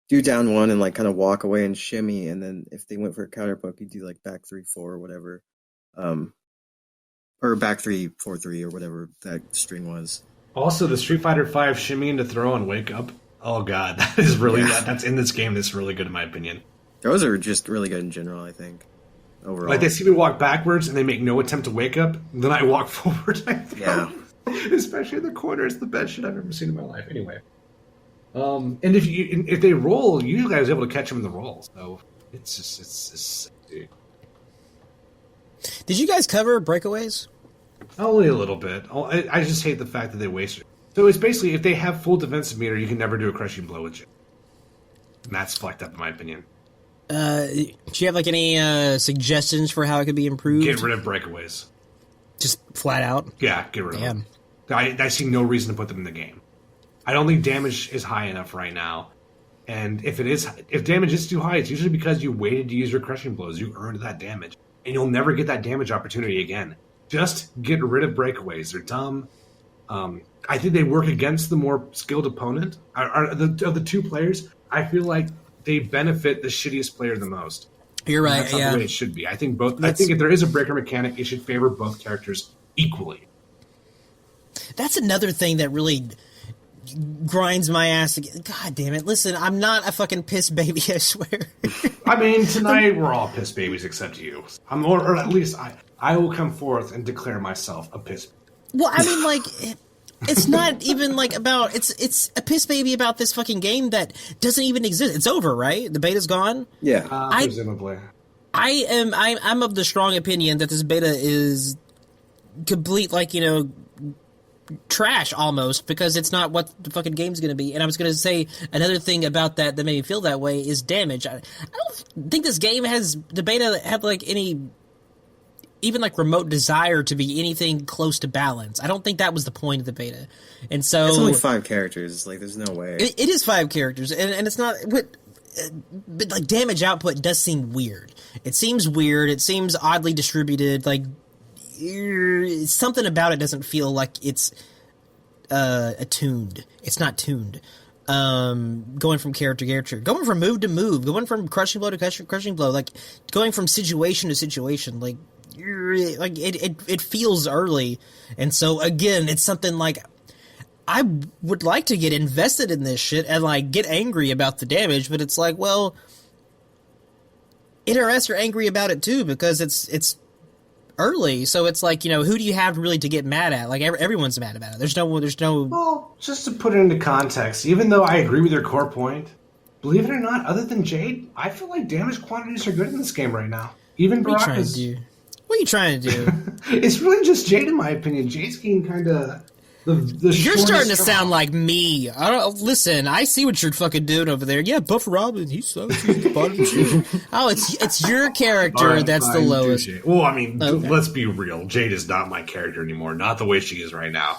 Speaker 3: do down 1 and kind of walk away and shimmy, and then if they went for a counter poke, he'd do back 3-4 or whatever. Or back 3-4-3 or whatever that string was.
Speaker 2: Also, the Street Fighter V shimmy into throw and wake up. Oh god, that is really that's in this game. That's really good in my opinion.
Speaker 3: Those are just really good in general, I think. Overall,
Speaker 2: they see me walk backwards and they make no attempt to wake up. Then I walk forward. And I throw. Yeah, especially in the corner. It's the best shit I've ever seen in my life. Anyway, and if they roll, usually I was able to catch them in the roll. So it's dude.
Speaker 1: Did you guys cover breakaways?
Speaker 2: Only a little bit. I just hate the fact that they waste it. So it's basically, if they have full defensive meter, you can never do a crushing blow with you. And that's fucked up in my opinion.
Speaker 1: Do you have any suggestions for how it could be improved?
Speaker 2: Get rid of breakaways.
Speaker 1: Just flat out?
Speaker 2: Yeah, get rid of them. I see no reason to put them in the game. I don't think damage is high enough right now. And if damage is too high, it's usually because you waited to use your crushing blows. You earned that damage. And you'll never get that damage opportunity again. Just get rid of breakaways. They're dumb. I think they work against the more skilled opponent. Of the two players, I feel like they benefit the shittiest player the most.
Speaker 1: You're right.
Speaker 2: That's not the way it should be. I think I think if there is a breaker mechanic, it should favor both characters equally.
Speaker 1: That's another thing that really grinds my ass. God damn it! Listen, I'm not a fucking piss baby. I swear.
Speaker 2: I mean, tonight we're all piss babies except you. Or at least I will come forth and declare myself a piss.
Speaker 1: Well, I mean, it's not even about it's a piss baby about this fucking game that doesn't even exist. It's over, right? The beta's gone.
Speaker 3: Yeah,
Speaker 2: presumably.
Speaker 1: I'm of the strong opinion that this beta is complete, trash almost, because it's not what the fucking game's going to be. And I was going to say another thing about that made me feel that way is damage. I don't think this game the beta had any even remote desire to be anything close to balance. I don't think that was the point of the beta. And so
Speaker 3: it's only 5 characters. There's no way.
Speaker 1: It is 5 characters, and it's not. But damage output does seem weird. It seems weird. It seems oddly distributed. Something about it doesn't feel like it's attuned. It's not tuned. Going from character to character, going from move to move, going from crushing blow to crushing blow, going from situation to situation, it feels early. And so again, it's something I would like to get invested in this shit and get angry about the damage, but it's well, NRS are angry about it too, because it's early, so it's like, who do you have really to get mad at? Like everyone's mad about it. There's no.
Speaker 2: Well, just to put it into context, even though I agree with your core point, believe it or not, other than Jade, I feel like damage quantities are good in this game right now. Even Baraka's...
Speaker 1: What are you trying to do?
Speaker 2: It's really just Jade, in my opinion. Jade's getting kind of
Speaker 1: You're starting to sound like me. Listen, I see what you're fucking doing over there. Yeah, Buff Robin, he sucks. He's the bottom. Oh, it's your character right, that's the lowest.
Speaker 2: Well, I mean, let's be real. Jade is not my character anymore. Not the way she is right now.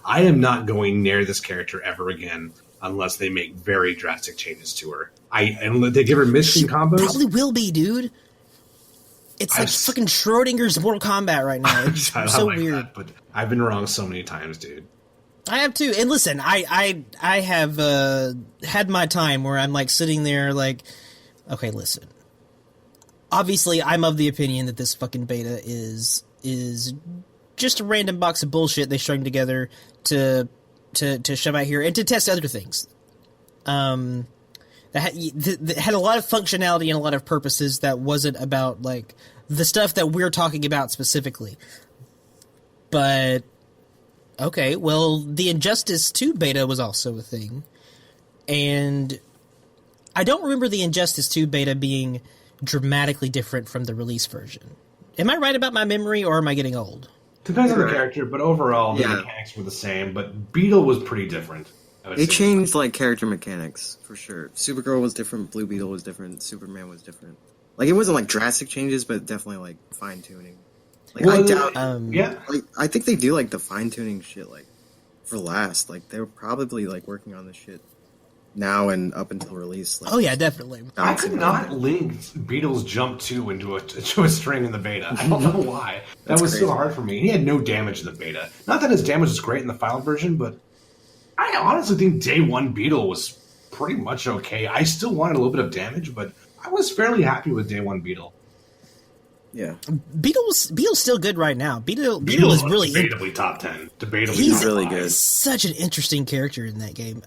Speaker 2: I am not going near this character ever again unless they make very drastic changes to her. And they give her mission combos.
Speaker 1: Probably will be, dude. It's like fucking Schrodinger's Mortal Kombat right now. It's so like weird.
Speaker 2: That, but I've been wrong so many times, dude.
Speaker 1: I have too. And listen, I have had my time where I'm like sitting there like, okay, listen. Obviously, I'm of the opinion that this fucking beta is just a random box of bullshit they strung together to shove out here and to test other things. That had a lot of functionality and a lot of purposes that wasn't about, like, the stuff that we're talking about specifically. But, okay, well, the Injustice 2 beta was also a thing. And I don't remember the Injustice 2 beta being dramatically different from the release version. Am I right about my memory, or am I getting old?
Speaker 2: Depends on the character, but overall, the mechanics were the same. But Beetle was pretty different.
Speaker 3: They changed, like, character mechanics, for sure. Supergirl was different, Blue Beetle was different, Superman was different. Like, it wasn't, like, drastic changes, but definitely, like, fine-tuning. Like, well, I doubt... Like, I think they do, like, the fine-tuning shit, like, for last. Like, they were probably, like, working on this shit now and up until release. Like,
Speaker 1: oh, yeah, definitely.
Speaker 2: I could not link Beetle's Jump 2 into a string in the beta. I don't know why. That was crazy. So hard for me. He had no damage in the beta. Not that his damage was great in the final version, but... I honestly think Day 1 Beetle was pretty much okay. I still wanted a little bit of damage, but I was fairly happy with Day 1 Beetle.
Speaker 3: Yeah.
Speaker 1: Beetle's still good right now. Beetle is really...
Speaker 2: Debatably top 10. Debatably
Speaker 3: He's
Speaker 2: top
Speaker 3: really
Speaker 2: 5.
Speaker 3: good.
Speaker 1: Such an interesting character in that game.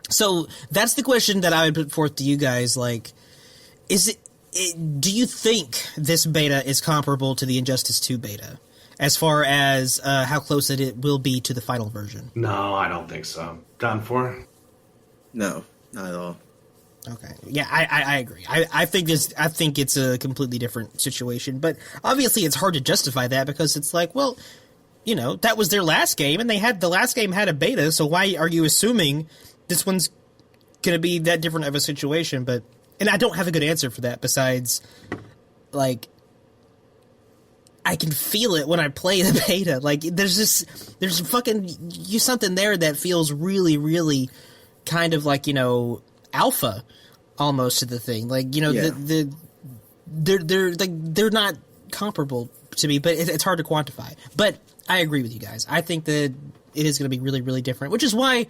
Speaker 1: So that's the question that I would put forth to you guys. Like, do you think this beta is comparable to the Injustice 2 beta? As far as how close it will be to the final version?
Speaker 2: No, I don't think so. Done for?
Speaker 3: No, not at all.
Speaker 1: Okay, yeah, I agree. I think it's a completely different situation, but obviously it's hard to justify that because it's like, well, that was their last game, and the last game had a beta, so why are you assuming this one's gonna be that different of a situation? And I don't have a good answer for that besides, like, I can feel it when I play the beta. Like, there's something there that feels really, really kind of like, alpha almost to the thing. Like, they're not comparable to me, but it's hard to quantify. But I agree with you guys. I think that it is going to be really, really different, which is why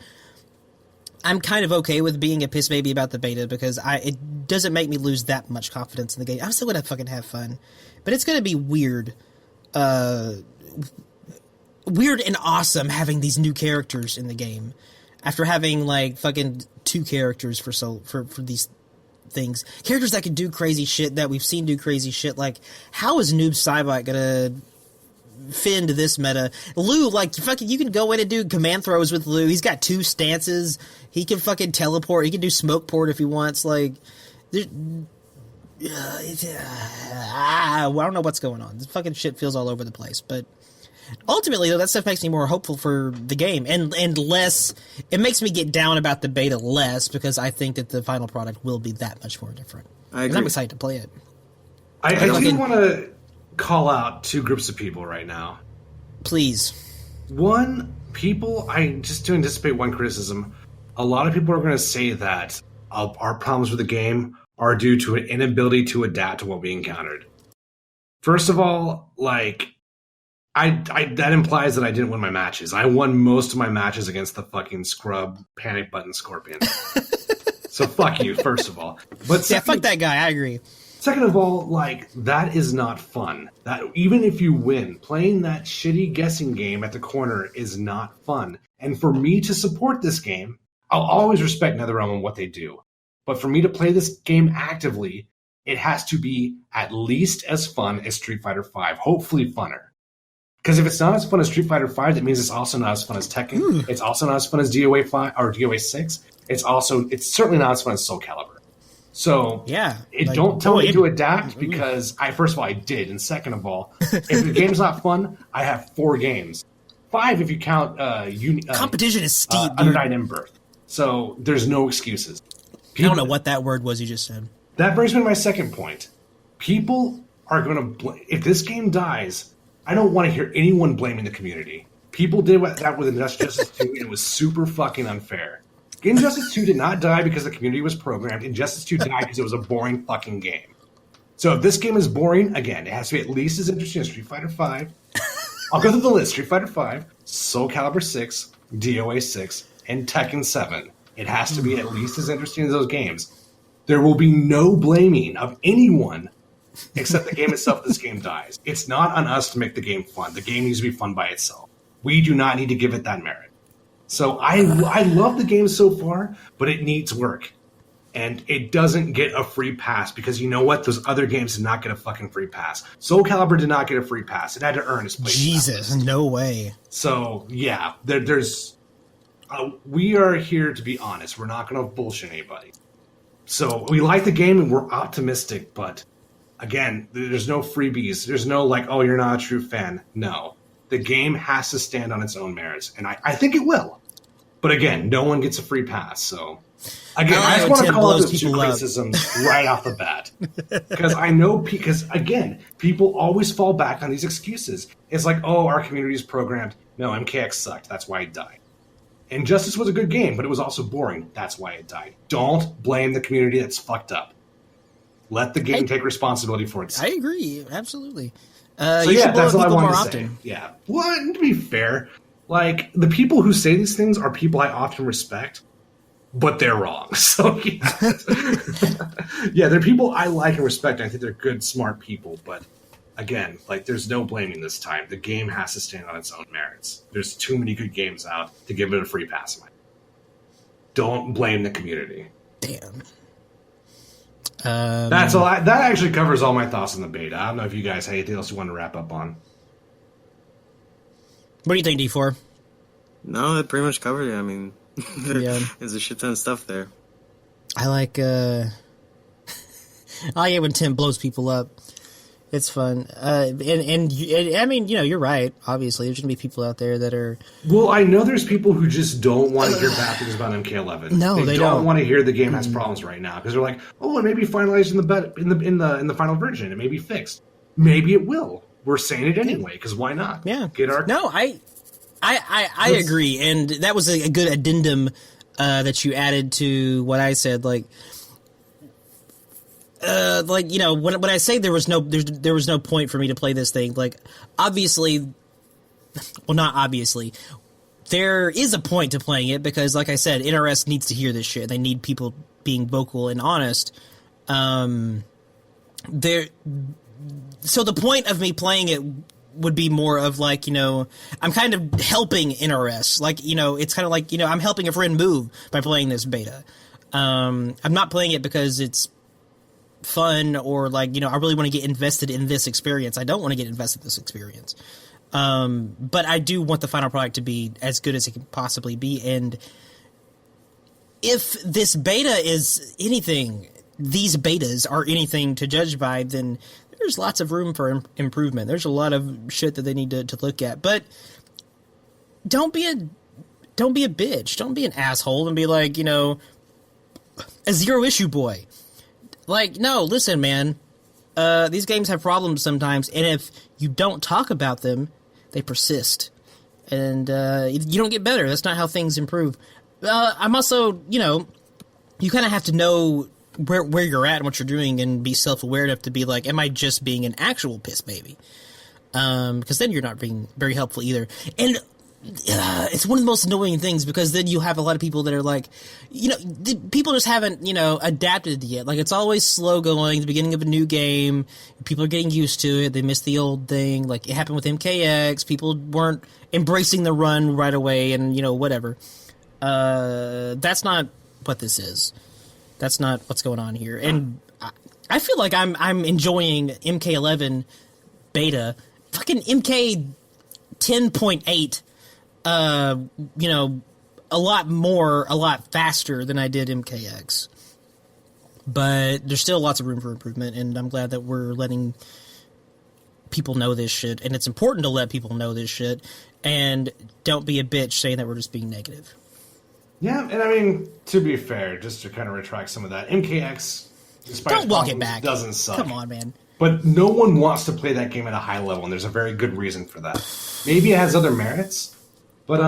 Speaker 1: I'm kind of okay with being a piss baby about the beta because it doesn't make me lose that much confidence in the game. I'm still going to fucking have fun, but it's going to be weird. Weird and awesome having these new characters in the game after having like fucking 2 characters for these things, characters that can do crazy shit that we've seen do crazy shit. Like, how is Noob Saibot gonna fit into this meta? Lou, like, fucking, you can go in and do command throws with Lou. He's got 2 stances. He can fucking teleport. He can do smoke port if he wants. Like, I don't know what's going on. This fucking shit feels all over the place. But ultimately, though, that stuff makes me more hopeful for the game, and less. It makes me get down about the beta less because I think that the final product will be that much more different.
Speaker 3: I agree.
Speaker 1: And I'm excited to play it.
Speaker 2: I do want to call out 2 groups of people right now.
Speaker 1: Please.
Speaker 2: One, just to anticipate one criticism, a lot of people are going to say that our problems with the game are due to an inability to adapt to what we encountered. First of all, like, that implies that I didn't win my matches. I won most of my matches against the fucking scrub panic button scorpion. So fuck you, first of all. But
Speaker 1: fuck that guy, I agree.
Speaker 2: Second of all, like, that is not fun. That even if you win, playing that shitty guessing game at the corner is not fun. And for me to support this game, I'll always respect NetherRealm and what they do. But for me to play this game actively it has to be at least as fun as Street Fighter V, hopefully funner. Because if it's not as fun as Street Fighter V, that means it's also not as fun as Tekken. It's also not as fun as DOA 5 or DOA 6. It's certainly not as fun as Soul Calibur. So don't tell me to adapt because first of all I did, and second of all, if the game's not fun, I have 4 games, 5 if you count
Speaker 1: competition is steep.
Speaker 2: Under Night in Birth. So there's no excuses.
Speaker 1: I don't know what that word was you just said.
Speaker 2: That brings me to my second point. People are going to if this game dies, I don't want to hear anyone blaming the community. People did that with Injustice 2, and it was super fucking unfair. Injustice 2 did not die because the community was programmed. Injustice 2 died because it was a boring fucking game. So if this game is boring, again, it has to be at least as interesting as Street Fighter V. I'll go through the list. Street Fighter V, Soul Calibur 6, DOA 6, and Tekken 7. It has to be at least as interesting as those games. There will be no blaming of anyone except the game itself if this game dies. It's not on us to make the game fun. The game needs to be fun by itself. We do not need to give it that merit. So I love the game so far, but it needs work. And it doesn't get a free pass because you know what? Those other games did not get a fucking free pass. Soul Calibur did not get a free pass. It had to earn its place.
Speaker 1: Jesus, no way.
Speaker 2: So, yeah, there's... we are here to be honest. We're not going to bullshit anybody. So we like the game and we're optimistic, but again, there's no freebies. There's no like, oh, you're not a true fan. No. The game has to stand on its own merits, and I think it will. But again, no one gets a free pass, so... Again, I just want to call out those 2 criticisms right off the bat. Because I know, again, people always fall back on these excuses. It's like, oh, our community is programmed. No, MKX sucked. That's why it died. Injustice was a good game, but it was also boring. That's why it died. Don't blame the community that's fucked up. Let the game take responsibility for itself.
Speaker 1: I agree, absolutely.
Speaker 2: So yeah, that's all I wanted to say. Yeah. Well, to be fair, like, the people who say these things are people I often respect, but they're wrong. So, yeah. Yeah, they're people I like and respect, and I think they're good, smart people, but again, like, there's no blaming this time. The game has to stand on its own merits. There's too many good games out to give it a free pass. Don't blame the community.
Speaker 1: Damn.
Speaker 2: That's all. That actually covers all my thoughts on the beta. I don't know if you guys have anything else you want to wrap up on.
Speaker 1: What do you think, D4?
Speaker 3: No, that pretty much covered it. I mean,
Speaker 1: Yeah.
Speaker 3: there's a shit ton of stuff there.
Speaker 1: I like I like when Tim blows people up. It's fun. And I mean, you know, you're right. Obviously, there's going to be people out there that are...
Speaker 2: Well, I know there's people who just don't want to hear bad things about MK11.
Speaker 1: No, they don't
Speaker 2: want to hear the game has problems right now because they're like, oh, it may be finalized in the final version. It may be fixed. Maybe it will. We're saying it anyway because why not?
Speaker 1: Yeah.
Speaker 2: No,
Speaker 1: I agree, and that was a good addendum that you added to what I said. Like you know, when I say there was no point for me to play this thing, like, obviously, well, not obviously, there is a point to playing it because, like I said, NRS needs to hear this shit. They need people being vocal and honest. So the point of me playing it would be more of like, you know, I'm kind of helping NRS. Like, you know, it's kind of like, you know, I'm helping a friend move by playing this beta. I'm not playing it because it's fun or like, you know, I really want to get invested in this experience. I don't want to get invested in this experience. But I do want the final product to be as good as it can possibly be. And if this beta is anything, these betas are anything to judge by, then there's lots of room for improvement. There's a lot of shit that they need to look at. But don't be a bitch. Don't be an asshole and be like, you know, a zero issue boy. Like, no, listen, man. These games have problems sometimes, and if you don't talk about them, they persist. And you don't get better. That's not how things improve. I'm also, you know, you kind of have to know where you're at and what you're doing and be self-aware enough to be like, am I just being an actual piss baby? Because then you're not being very helpful either. And it's one of the most annoying things because then you have a lot of people that are like, you know, people just haven't, you know, adapted yet. Like, it's always slow going, the beginning of a new game. People are getting used to it. They miss the old thing. Like, it happened with MKX. People weren't embracing the run right away and, you know, whatever. That's not what this is. That's not what's going on here. And I feel like I'm enjoying MK11 beta. Fucking MK 10.8, a lot faster than I did MKX. But there's still lots of room for improvement, and I'm glad that we're letting people know this shit, and it's important to let people know this shit, and don't be a bitch saying that we're just being negative.
Speaker 2: Yeah, and I mean, to be fair, just to kind of retract some of that, MKX, despite
Speaker 1: don't walk it back,
Speaker 2: doesn't suck.
Speaker 1: Come on, man.
Speaker 2: But no one wants to play that game at a high level, and there's a very good reason for that. Maybe it has other merits, but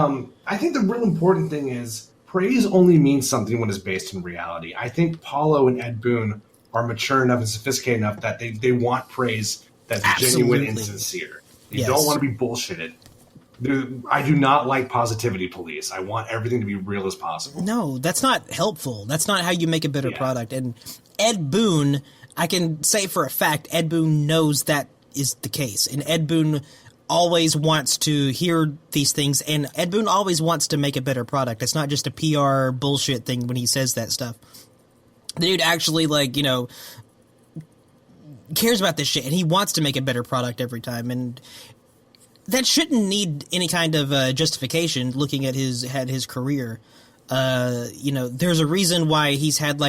Speaker 2: I think the real important thing is praise only means something when it's based in reality. I think Paulo and Ed Boon are mature enough and sophisticated enough that they want praise that's genuine and sincere. They don't want to be bullshitted. I do not like positivity police. I want everything to be real as possible.
Speaker 1: No, that's not helpful. That's not how you make a better product. And Ed Boon, I can say for a fact, Ed Boon knows that is the case. And Ed Boon always wants to hear these things, and Ed Boon always wants to make a better product. It's not just a PR bullshit thing when he says that stuff. The dude actually, cares about this shit, and he wants to make a better product every time, and that shouldn't need any kind of justification looking at his career. There's a reason why he's had,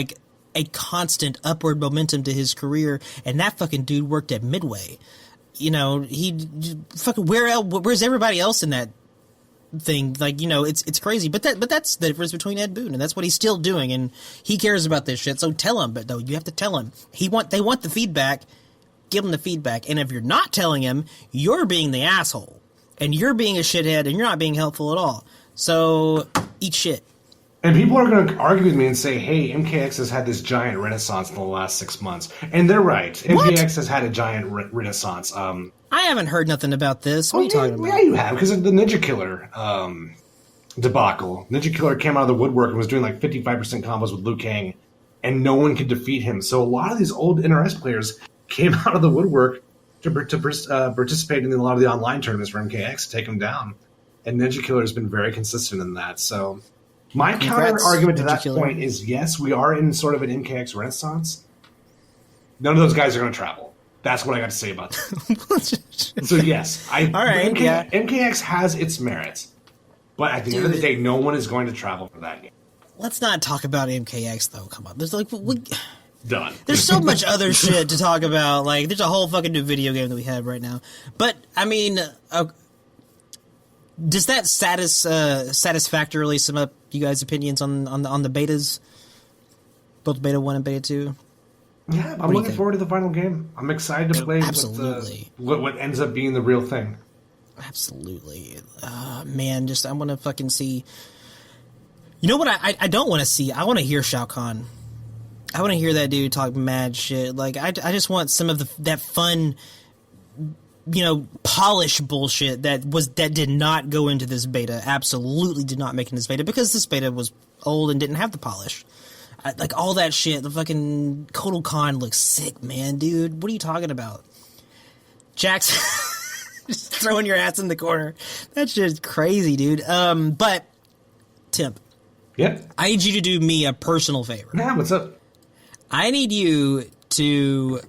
Speaker 1: a constant upward momentum to his career, and that fucking dude worked at Midway. Where's everybody else in that thing? It's crazy. But that's the difference between Ed Boon, and that's what he's still doing, and he cares about this shit. So tell him, you have to tell him. They want the feedback. Give him the feedback. And if you're not telling him, you're being the asshole, and you're being a shithead, and you're not being helpful at all. So eat shit.
Speaker 2: And people are going to argue with me and say, hey, MKX has had this giant renaissance in the last 6 months. And they're right. MKX has had a giant renaissance.
Speaker 1: I haven't heard nothing about this. What are you talking about?
Speaker 2: Yeah, you have, because of the Ninja Killer debacle. Ninja Killer came out of the woodwork and was doing 55% combos with Liu Kang, and no one could defeat him. So a lot of these old NRS players came out of the woodwork to participate in a lot of the online tournaments for MKX to take him down. And Ninja Killer has been very consistent in that, so... My counter argument to that point is, yes, we are in sort of an MKX renaissance. None of those guys are going to travel. That's what I got to say about that. So, yes, MKX has its merits. But at the end of the day, no one is going to travel for that game.
Speaker 1: Let's not talk about MKX, though. Come on. There's
Speaker 2: done.
Speaker 1: There's so much other shit to talk about. There's a whole fucking new video game that we have right now. But, I mean... does that satisfactorily sum up you guys' opinions on the betas? Both Beta 1 and Beta 2?
Speaker 2: Yeah, I'm looking forward to the final game. I'm excited to play what ends up being the real thing.
Speaker 1: Absolutely. Man, I want to fucking see... You know what I don't want to see? I want to hear Shao Kahn. I want to hear that dude talk mad shit. I just want some of that fun... polish bullshit that did not go into this beta. Absolutely did not make it in this beta, because this beta was old and didn't have the polish. All that shit. The fucking Kotal Khan looks sick, man, dude. What are you talking about? Jack's just throwing your ass in the corner. That's just crazy, dude. But Tim, I need you to do me a personal favor.
Speaker 2: Yeah, what's up?
Speaker 1: I need you to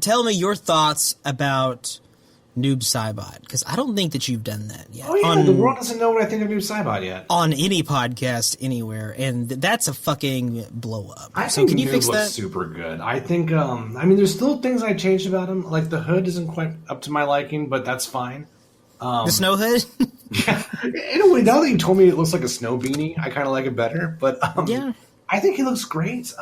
Speaker 1: tell me your thoughts about Noob Saibot, because I don't think that you've done that yet.
Speaker 2: Oh yeah, the world doesn't know what I think of Noob Saibot yet.
Speaker 1: On any podcast anywhere, and that's a fucking blow up.
Speaker 2: I think Noob looks super good. I think, there's still things I changed about him. The hood isn't quite up to my liking, but that's fine.
Speaker 1: The snow hood?
Speaker 2: Yeah. Anyway, now that you told me it looks like a snow beanie, I kind of like it better. But yeah, I think he looks great.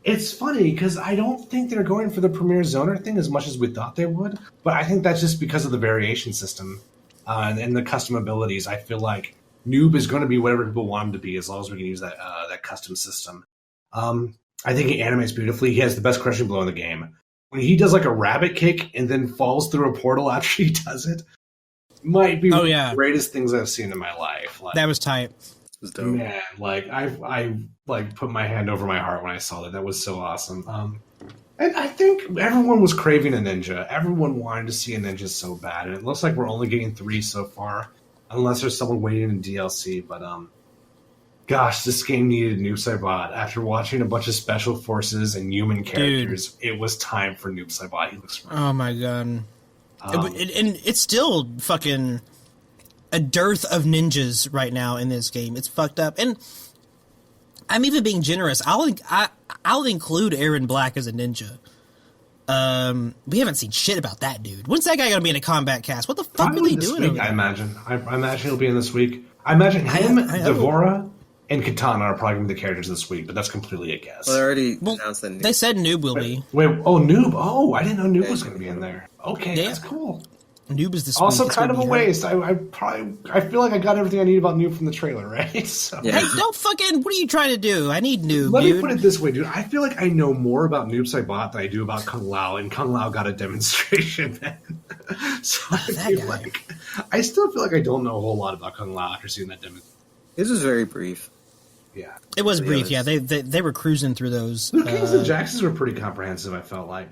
Speaker 2: It's funny because I don't think they're going for the Premier Zoner thing as much as we thought they would, but I think that's just because of the variation system and the custom abilities. I feel like Noob is going to be whatever people want him to be as long as we can use that custom system. I think he animates beautifully. He has the best crushing blow in the game. When he does a rabbit kick and then falls through a portal after he does it, might be one of the greatest things I've seen in my life.
Speaker 1: That was tight.
Speaker 3: Was dope.
Speaker 2: Man, I put my hand over my heart when I saw that. That was so awesome. And I think everyone was craving a ninja. Everyone wanted to see a ninja so bad, and it looks like we're only getting 3 so far, unless there's someone waiting in DLC. But Gosh, this game needed Noob Saibot. After watching a bunch of special forces and human characters, it was time for Noob Saibot. He looks great.
Speaker 1: Oh my god. And it's still fucking a dearth of ninjas right now in this game. It's fucked up. And I'm even being generous. I'll include Aaron Black as a ninja. We haven't seen shit about that dude. When's that guy gonna be in a combat cast? What the fuck are they doing?
Speaker 2: Week, I imagine. I imagine he'll be in this week. I imagine him, Devora, and Katana are probably going to be the characters this week, but that's completely a guess.
Speaker 3: Well, they already announced that Noob.
Speaker 1: They said Noob will be.
Speaker 2: Wait, Noob. Oh, I didn't know Noob was going to be in there. Okay, that's cool.
Speaker 1: Noob is the
Speaker 2: also kind of a waste. I feel like I got everything I need about Noob from the trailer, right? So.
Speaker 1: Yeah. Hey, don't fucking. What are you trying to do? I need Noob.
Speaker 2: Let me put it this way, dude. I feel like I know more about Noob Saibot than I do about Kung Lao, and Kung Lao got a demonstration, man. So I still feel like I don't know a whole lot about Kung Lao after seeing that demonstration.
Speaker 3: This was very brief.
Speaker 2: Yeah,
Speaker 1: it was brief. Yeah, they were cruising through those.
Speaker 2: The Kings and Jacksons were pretty comprehensive. I felt like.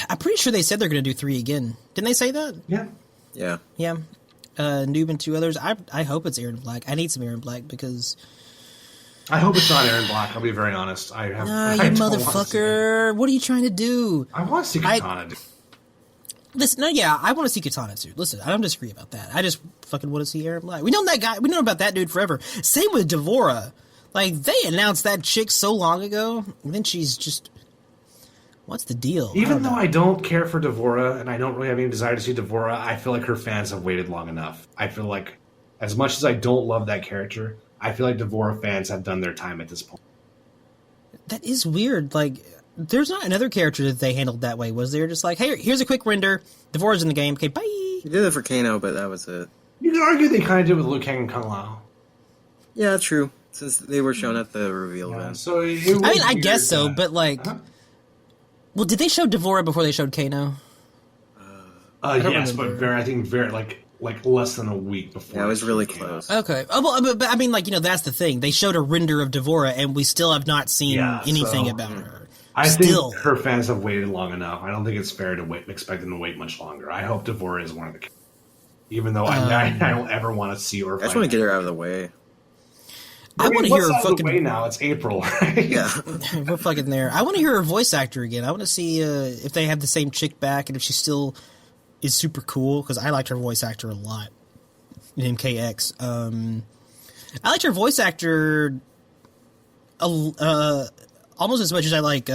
Speaker 1: I'm pretty sure they said they're going to do 3 again. Didn't they say that?
Speaker 2: Yeah.
Speaker 1: Noob and 2 others. I hope it's Aaron Black. I need some Aaron Black because.
Speaker 2: I hope it's not Aaron Black. I'll be very honest. You
Speaker 1: motherfucker! What are you trying to do?
Speaker 2: I want to see Katana.
Speaker 1: Listen, I want to see Katana too. Listen, I don't disagree about that. I just fucking want to see Aaron Black. We know that guy. We know about that dude forever. Same with Devora. Like, they announced that chick so long ago, and then she's just... What's the deal?
Speaker 2: Even though I don't care for Devora, and I don't really have any desire to see Devora, I feel like her fans have waited long enough. I feel like, as much as I don't love that character, I feel like Devora fans have done their time at this point.
Speaker 1: That is weird. Like, there's not another character that they handled that way, was there? Just like, hey, here's a quick render. Devora's in the game. Okay, bye.
Speaker 3: You did it for Kano, but that was it.
Speaker 2: You could argue they kind of did with Liu Kang and Kung Lao.
Speaker 3: Yeah, true. Since they were shown at the reveal event.
Speaker 2: So
Speaker 1: I guess so, but like... Huh? Well, did they show Devora before they showed Kano?
Speaker 2: Yes, but I think very like less than a week before.
Speaker 3: Yeah, it was really close.
Speaker 1: Okay. Oh, well, but I mean, like, that's the thing. They showed a render of Devora, and we still have not seen anything about her.
Speaker 2: I think her fans have waited long enough. I don't think it's fair to expect them to wait much longer. I hope Devora is one of the characters. Even though I don't ever want to see her.
Speaker 3: I just want to get her out of the way.
Speaker 1: I want to hear her fucking.
Speaker 2: Way now it's April, right?
Speaker 3: Yeah,
Speaker 1: we're fucking there. I want to hear her voice actor again. I want to see if they have the same chick back and if she still is super cool because I liked her voice actor a lot in MKX. I liked her voice actor almost as much as I like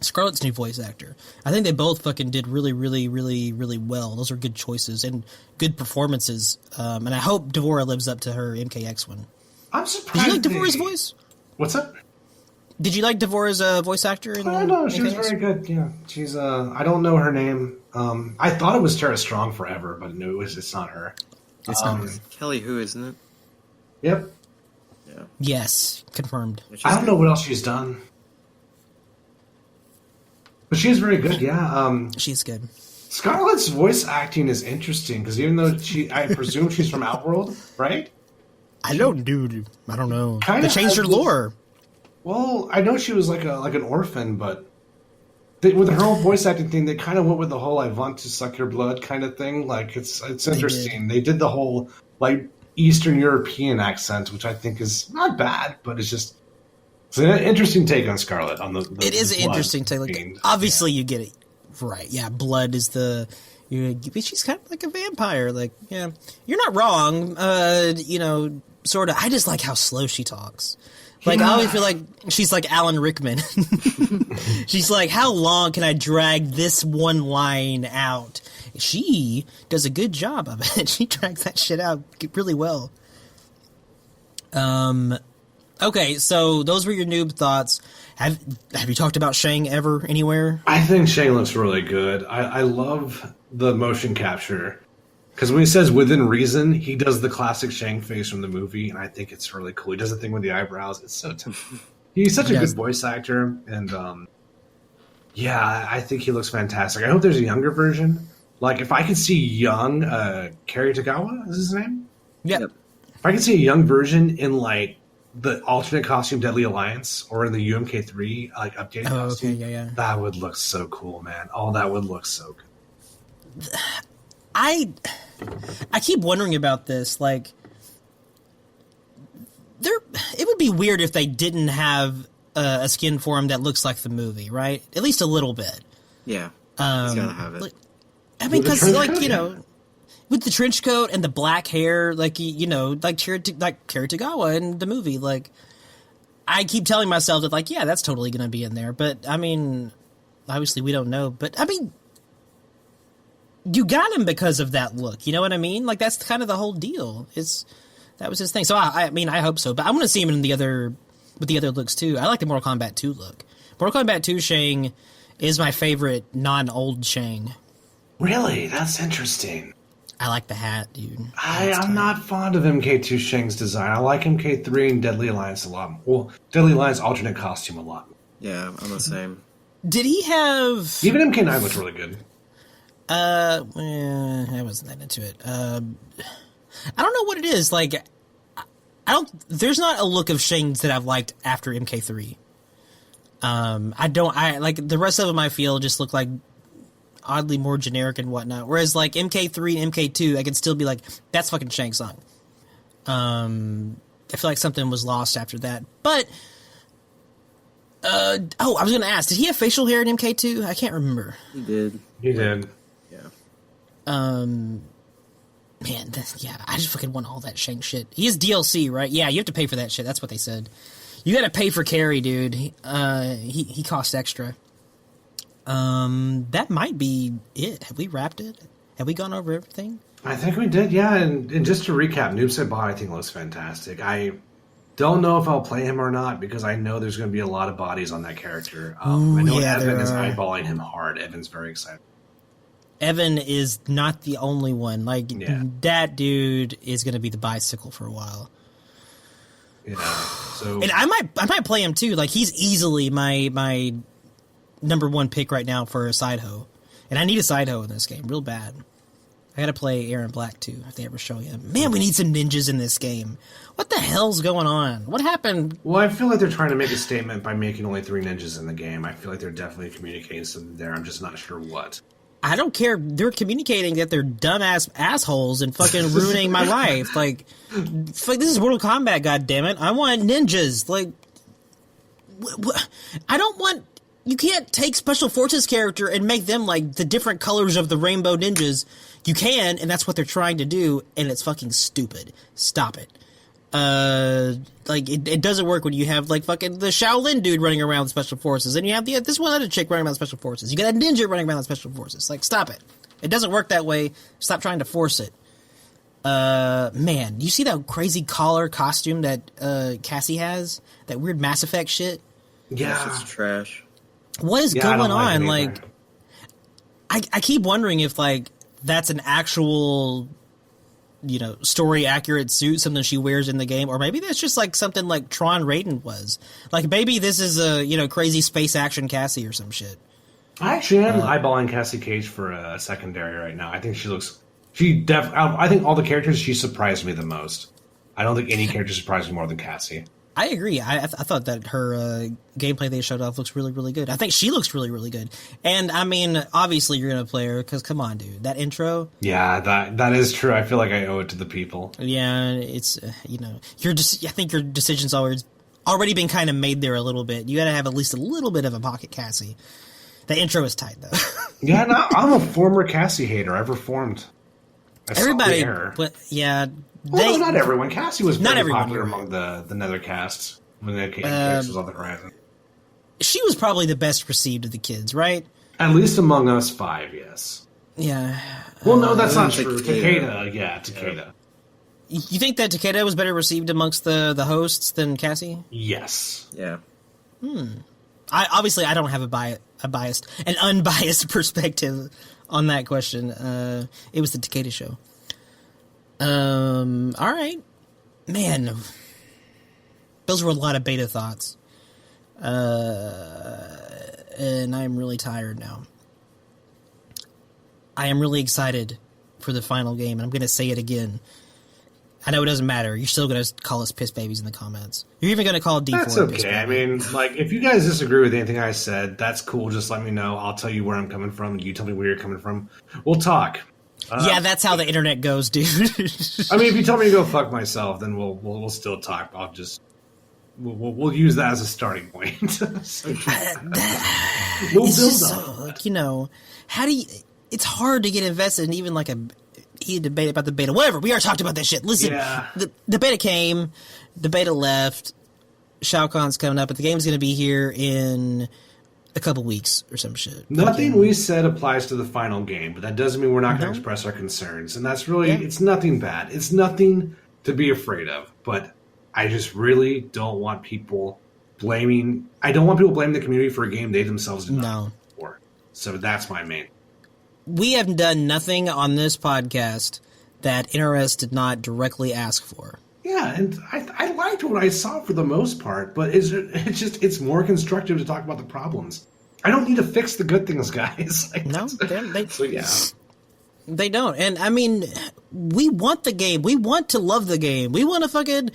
Speaker 1: Scarlett's new voice actor. I think they both fucking did really, really, really, really well. Those are good choices and good performances. And I hope Devora lives up to her MKX one.
Speaker 2: I'm surprised.
Speaker 1: Did you like Devora's voice?
Speaker 2: What's up?
Speaker 1: Did you like Devora's voice actor?
Speaker 2: No, she was very good. Yeah, she's. I don't know her name. I thought it was Tara Strong forever, but no, it's not her.
Speaker 3: It's not Kelly Hu, isn't it?
Speaker 2: Yep.
Speaker 3: Yeah.
Speaker 1: Yes, confirmed.
Speaker 2: I don't know what else she's done, but she's very good. Yeah.
Speaker 1: She's good.
Speaker 2: Scarlett's voice acting is interesting because even though I presume she's from Outworld, right?
Speaker 1: I don't know. They changed her lore.
Speaker 2: Well, I know she was like an orphan, but with her whole voice acting thing, they kind of went with the whole "I want to suck your blood" kind of thing. Like it's interesting. They did the whole like Eastern European accent, which I think is not bad, but it's an interesting take on Scarlett. It is an interesting take.
Speaker 1: Like, obviously, you get it right. Yeah, blood is the. She's kind of like a vampire. Like, yeah, you're not wrong. Sort of. I just like how slow she talks. Like, I always feel like she's like Alan Rickman. She's like, how long can I drag this one line out? She does a good job of it. She drags that shit out really well. Okay, so those were your noob thoughts. Have you talked about Shang ever anywhere?
Speaker 2: I think Shang looks really good. I love the motion capture. Because when he says within reason, he does the classic Shang face from the movie, and I think it's really cool. He does the thing with the eyebrows. It's so he's such a good voice actor, and I think he looks fantastic. I hope there's a younger version. Like, if I could see young Kerry Tagawa, is his name?
Speaker 1: Yep.
Speaker 2: If I could see a young version in, like, the alternate costume Deadly Alliance or in the UMK3, like, updated costume,
Speaker 1: okay,
Speaker 2: that would look so cool, man. Oh, that would look so good.
Speaker 1: I keep wondering about this. Like, it would be weird if they didn't have a skin for him that looks like the movie, right? At least a little bit.
Speaker 3: Yeah, he's gotta have it.
Speaker 1: I mean, because with the trench coat and the black hair, like like Kira Tagawa in the movie, like I keep telling myself that, like, yeah, that's totally going to be in there. But I mean, obviously we don't know. But I mean, you got him because of that look. You know what I mean? Like that's kind of the whole deal. That was his thing. So I mean, I hope so. But I want to see him in the other looks too. I like the Mortal Kombat 2 look. Mortal Kombat 2 Shang is my favorite non-old Shang.
Speaker 2: Really? That's interesting.
Speaker 1: I like the hat, dude.
Speaker 2: I'm not fond of MK2 Shang's design. I like MK3 and Deadly Alliance a lot. Well, Deadly Alliance alternate costume a lot.
Speaker 3: Yeah, I'm the same.
Speaker 1: Did he have...
Speaker 2: Even MK9 looked really good.
Speaker 1: I wasn't that into it. I don't know what it is. Like, there's not a look of Shang's that I've liked after MK3. I like the rest of them I feel just look like oddly more generic and whatnot. Whereas like MK3 and MK2, I can still be like, that's fucking Shang Tsung. I feel like something was lost after that. But I was going to ask, did he have facial hair in MK2? I can't remember.
Speaker 3: He did.
Speaker 2: Yeah.
Speaker 1: Man, I just fucking want all that Shang shit. He is DLC, right? Yeah, you have to pay for that shit. That's what they said. You got to pay for carry, dude. He costs extra. That might be it. Have we wrapped it? Have we gone over everything?
Speaker 2: I think we did, yeah. And just to recap, Noob Said Bot I think looks fantastic. I don't know if I'll play him or not because I know there's going to be a lot of bodies on that character. I know Evan is eyeballing him hard. Evan's very excited.
Speaker 1: Evan is not the only one. Like, that dude is going to be the bicycle for a while.
Speaker 2: Yeah. So,
Speaker 1: and I might play him too. Like, he's easily my number one pick right now for a side hoe. And I need a side hoe in this game real bad. I gotta play Aaron Black too if they ever show him. Man, we need some ninjas in this game. What the hell's going on? What happened?
Speaker 2: Well, I feel like they're trying to make a statement by making only 3 ninjas in the game. I feel like they're definitely communicating something there. I'm just not sure what.
Speaker 1: I don't care. They're communicating that they're dumbass assholes and fucking ruining my life. Like, this is Mortal Kombat, goddammit. I want ninjas. Like, I don't want... You can't take Special Forces character and make them like the different colors of the rainbow ninjas. You can, and that's what they're trying to do, and it's fucking stupid. Stop it. Like, it doesn't work when you have, like, fucking the Shaolin dude running around with Special Forces, and you have this one other chick running around with Special Forces. You got a ninja running around with Special Forces. Like, stop it. It doesn't work that way. Stop trying to force it. Man, you see that crazy collar costume that, Cassie has? That weird Mass Effect shit?
Speaker 2: Yeah.
Speaker 3: It's trash.
Speaker 1: What is going on?
Speaker 2: Like,
Speaker 1: I keep wondering if, like, that's an actual, story accurate suit, something she wears in the game, or maybe that's just like something like Tron Raiden was. Like, maybe this is a, crazy space action Cassie or some shit.
Speaker 2: I actually am eyeballing Cassie Cage for a secondary right now. I think I think all the characters, she surprised me the most. I don't think any character surprised me more than Cassie.
Speaker 1: I agree. I thought that her gameplay they showed off looks really, really good. I think she looks really, really good. And, I mean, obviously you're going to play her, because, come on, dude. That intro...
Speaker 2: Yeah, that is true. I feel like I owe it to the people.
Speaker 1: Yeah, it's, I think your decision's already been kind of made there a little bit. You got to have at least a little bit of a pocket Cassie. The intro is tight, though.
Speaker 2: Yeah, no, I'm a former Cassie hater. I've reformed.
Speaker 1: Everybody... But, yeah...
Speaker 2: Well, not everyone. Cassie was
Speaker 1: not
Speaker 2: pretty popular among the Nethercasts when the case was on the horizon.
Speaker 1: She was probably the best received of the kids, right?
Speaker 2: At least among us 5, yes.
Speaker 1: Yeah.
Speaker 2: Well, no, that's not true. Takeda, Takeda.
Speaker 1: You think that Takeda was better received amongst the hosts than Cassie?
Speaker 2: Yes.
Speaker 3: Yeah.
Speaker 1: I don't have an unbiased perspective on that question. It was the Takeda show. All right. Man, those were a lot of beta thoughts. And I'm really tired now. I am really excited for the final game, and I'm going to say it again. I know it doesn't matter. You're still going to call us piss babies in the comments. You're even going to call D4
Speaker 2: That's okay. I mean, like, if you guys disagree with anything I said, that's cool. Just let me know. I'll tell you where I'm coming from. You tell me where you're coming from. We'll talk.
Speaker 1: Yeah, that's how the internet goes, dude.
Speaker 2: I mean, if you tell me to go fuck myself, then we'll still talk. I'll just we'll use that as a starting point. We'll build up.
Speaker 1: Like, you know, how do you? It's hard to get invested in even like a heated debate about the beta. Whatever. We already talked about that shit. Listen, the beta came, the beta left. Shao Kahn's coming up, but the game's going to be here in a couple weeks or some shit.
Speaker 2: Nothing we said applies to the final game, but that doesn't mean we're not going to express our concerns. And that's really, it's nothing bad. It's nothing to be afraid of. But I just really don't want people blaming the community for a game they themselves did not for. So that's my main.
Speaker 1: We have done nothing on this podcast that NRS did directly ask for.
Speaker 2: Yeah, and I liked what I saw for the most part, but it's more constructive to talk about the problems. I don't need to fix the good things, guys.
Speaker 1: They don't. And I mean, we want the game. We want to love the game. We want to fucking,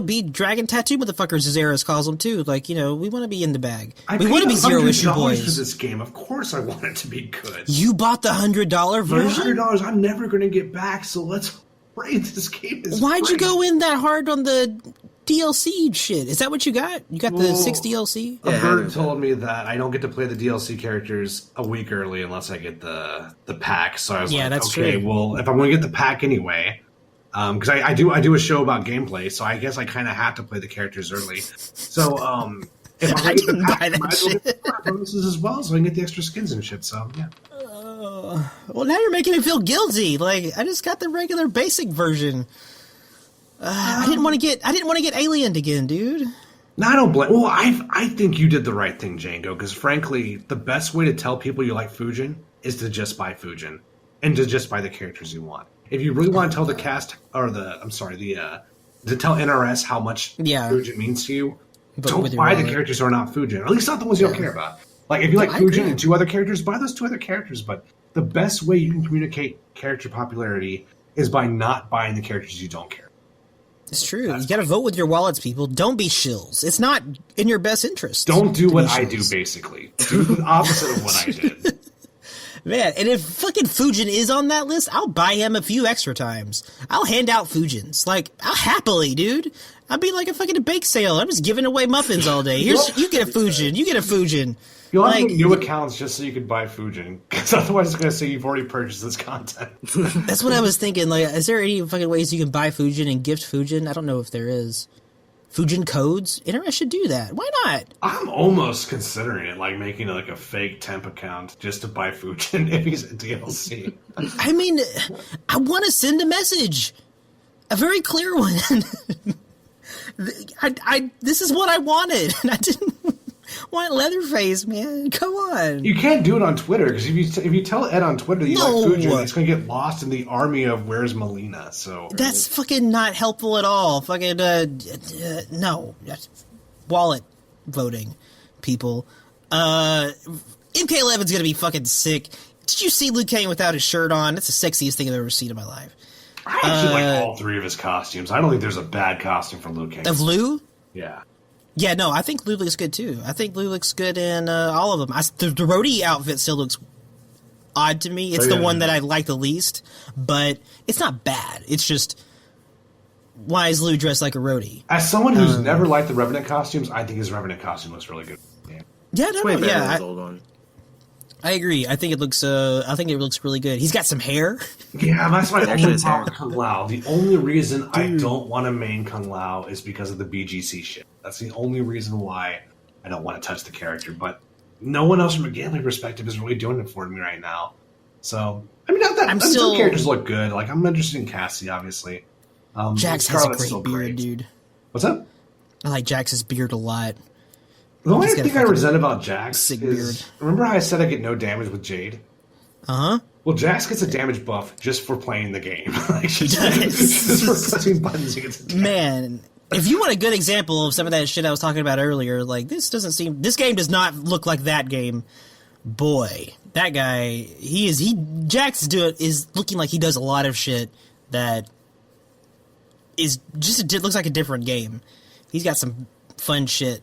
Speaker 1: be dragon tattoo motherfuckers, as Eris calls them too. Like, we want to be in the bag. We want to be Zero Issue boys.
Speaker 2: For this game, of course, I want it to be good.
Speaker 1: You bought the $100 version.
Speaker 2: $100. I'm never going to get back. So let's pray this game is.
Speaker 1: Why'd you go in that hard on the DLC shit? Is that what you got? You got the 6 DLC?
Speaker 2: A bird told me that I don't get to play the DLC characters a week early unless I get the pack. So I was
Speaker 1: that's
Speaker 2: okay,
Speaker 1: true.
Speaker 2: Well, if I'm going to get the pack anyway, because I do a show about gameplay, so I guess I kind of have to play the characters early. So if I'm going to get the pack, I might as well get the bonuses as well, so I can get the extra skins and shit. So yeah.
Speaker 1: Well, now you're making me feel guilty. Like, I just got the regular basic version. I didn't want to get aliened again, dude.
Speaker 2: No, I don't blame. Well, I think you did the right thing, Django. Because frankly, the best way to tell people you like Fujin is to just buy Fujin and to just buy the characters you want. If you really want to tell the cast or to tell NRS how much Fujin means to you, don't buy the characters who are not Fujin. Or at least not the ones you don't care about. Like if you like Fujin and 2 other characters, buy those 2 other characters. But the best way you can communicate character popularity is by not buying the characters you don't care.
Speaker 1: It's true. You got to vote with your wallets, people. Don't be shills. It's not in your best interest.
Speaker 2: Don't do what I do, basically. Do the opposite of what I did.
Speaker 1: Man, and if fucking Fujin is on that list, I'll buy him a few extra times. I'll hand out Fujins. Like, I'll happily, dude. I'll be like a fucking bake sale. I'm just giving away muffins all day. You get a Fujin. You get a Fujin.
Speaker 2: You'll have to make new accounts just so you can buy Fujin. Because otherwise it's going to say you've already purchased this content.
Speaker 1: That's what I was thinking. Like, is there any fucking ways you can buy Fujin and gift Fujin? I don't know if there is. Fujin codes? Internet should do that. Why not?
Speaker 2: I'm almost considering it, like making like a fake temp account just to buy Fujin if he's a DLC.
Speaker 1: I mean, I want to send a message. A very clear one. This is what I wanted, and I didn't want Leatherface, man. Come on.
Speaker 2: You can't do it on Twitter, because if you tell Ed on Twitter that you like Fujin, it's going to get lost in the army of where's Melina. So
Speaker 1: that's fucking not helpful at all. Fucking no. Wallet voting, people. MK11's going to be fucking sick. Did you see Liu Kang without his shirt on? That's the sexiest thing I've ever seen in my life.
Speaker 2: I actually like all 3 of his costumes. I don't think there's a bad costume for Liu Kang.
Speaker 1: Of Liu?
Speaker 2: Yeah.
Speaker 1: Yeah, no, I think Liu looks good too. I think Liu looks good in all of them. The Rhodey outfit still looks odd to me. It's the one that I like the least, but it's not bad. It's just, why is Liu dressed like a Rhodey?
Speaker 2: As someone who's never liked the Revenant costumes, I think his Revenant costume looks really good.
Speaker 1: Yeah, I agree. I think it looks really good. He's got some hair.
Speaker 2: Yeah, that's my only problem with Kung Lao. The only reason I don't want to main Kung Lao is because of the BGC shit. That's the only reason why I don't want to touch the character. But no one else from a gambling perspective is really doing it for me right now. So, I mean, some characters look good. Like, I'm interested in Cassie, obviously.
Speaker 1: Jax has a great beard, dude.
Speaker 2: What's up?
Speaker 1: I like Jax's beard a lot.
Speaker 2: The only thing I resent about Jax is, remember how I said I get no damage with Jade?
Speaker 1: Uh-huh.
Speaker 2: Well, Jax gets a damage buff just for playing the game. Like, just for pressing buttons, he gets a damage.
Speaker 1: Man, if you want a good example of some of that shit I was talking about earlier, like, this game does not look like that game. Boy, that guy, Jax is looking like he does a lot of shit that is just, it looks like a different game. He's got some fun shit.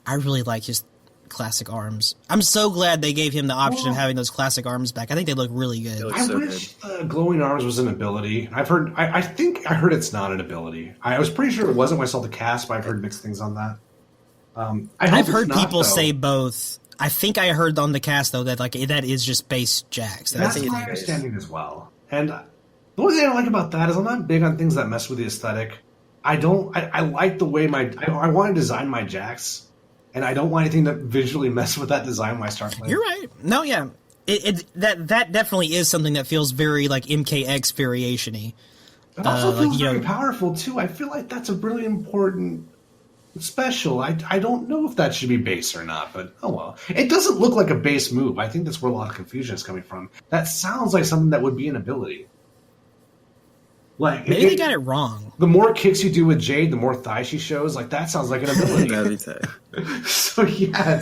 Speaker 1: I really like his classic arms. I'm so glad they gave him the option of having those classic arms back. I think they look really good.
Speaker 3: They look
Speaker 2: I
Speaker 3: so
Speaker 2: wish glowing arms was an ability. I think I heard it's not an ability. I was pretty sure it wasn't when I saw the cast, but I've heard mixed things on that.
Speaker 1: I've heard people say both. I think I heard on the cast though that like that is just base Jax.
Speaker 2: That's my understanding as well. And the only thing I like about that is I'm not big on things that mess with the aesthetic. I like the way I want to design my Jax, and I don't want anything to visually mess with that design when I start playing.
Speaker 1: You're right. No, yeah. That definitely is something that feels very like MKX variation-y.
Speaker 2: It also feels very powerful too. I feel like that's a really important special. I don't know if that should be base or not, but oh well. It doesn't look like a base move. I think that's where a lot of confusion is coming from. That sounds like something that would be an ability. Like
Speaker 1: maybe they got it wrong.
Speaker 2: The more kicks you do with Jade, the more thighs she shows. Like that sounds like an ability.
Speaker 3: That'd be tight.
Speaker 2: So yeah,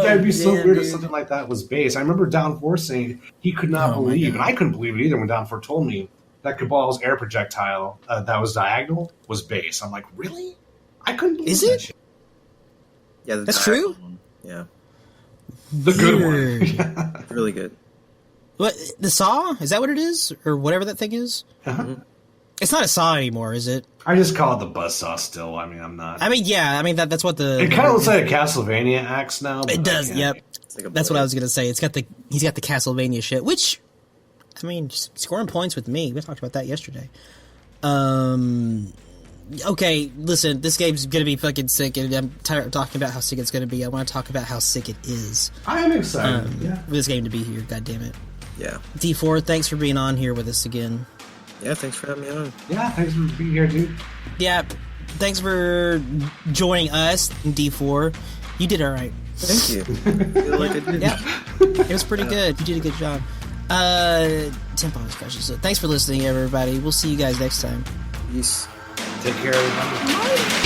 Speaker 2: it'd be so weird if something like that was base. I remember Down 4 saying he could not believe, and I couldn't believe it either when Down 4 told me that Cabal's air projectile that was diagonal was base. I'm like, really? I couldn't believe
Speaker 1: Is
Speaker 2: that
Speaker 1: it?
Speaker 2: shit.
Speaker 3: Yeah,
Speaker 1: that's true.
Speaker 3: Yeah,
Speaker 2: the good one. Yeah.
Speaker 3: Really good.
Speaker 1: What, the saw? Is that what it is, or whatever that thing is?
Speaker 2: Uh-huh.
Speaker 1: It's not a saw anymore, is it?
Speaker 2: I just call it the buzzsaw still. I mean, I'm not.
Speaker 1: I mean, yeah. I mean, that's what the.
Speaker 2: It kind of looks like a Castlevania axe now.
Speaker 1: It does. Yep.
Speaker 3: Like
Speaker 1: that's what I was gonna say. He's got the Castlevania shit, which, I mean, just scoring points with me. We talked about that yesterday. Okay, listen, this game's gonna be fucking sick, and I'm tired of talking about how sick it's gonna be. I want to talk about how sick it is.
Speaker 2: I am excited.
Speaker 1: For this game to be here. God damn it.
Speaker 3: Yeah.
Speaker 1: D4, thanks for being on here with us again.
Speaker 3: Yeah, thanks for having me on.
Speaker 2: Yeah, thanks for being here, dude.
Speaker 1: Yeah, thanks for joining us, D4. You did all right.
Speaker 3: Thank you. I feel like I did.
Speaker 1: Yeah, it was pretty good. You did a good job. Tempo is precious. So thanks for listening, everybody. We'll see you guys next time.
Speaker 3: Peace.
Speaker 2: Take care, everybody.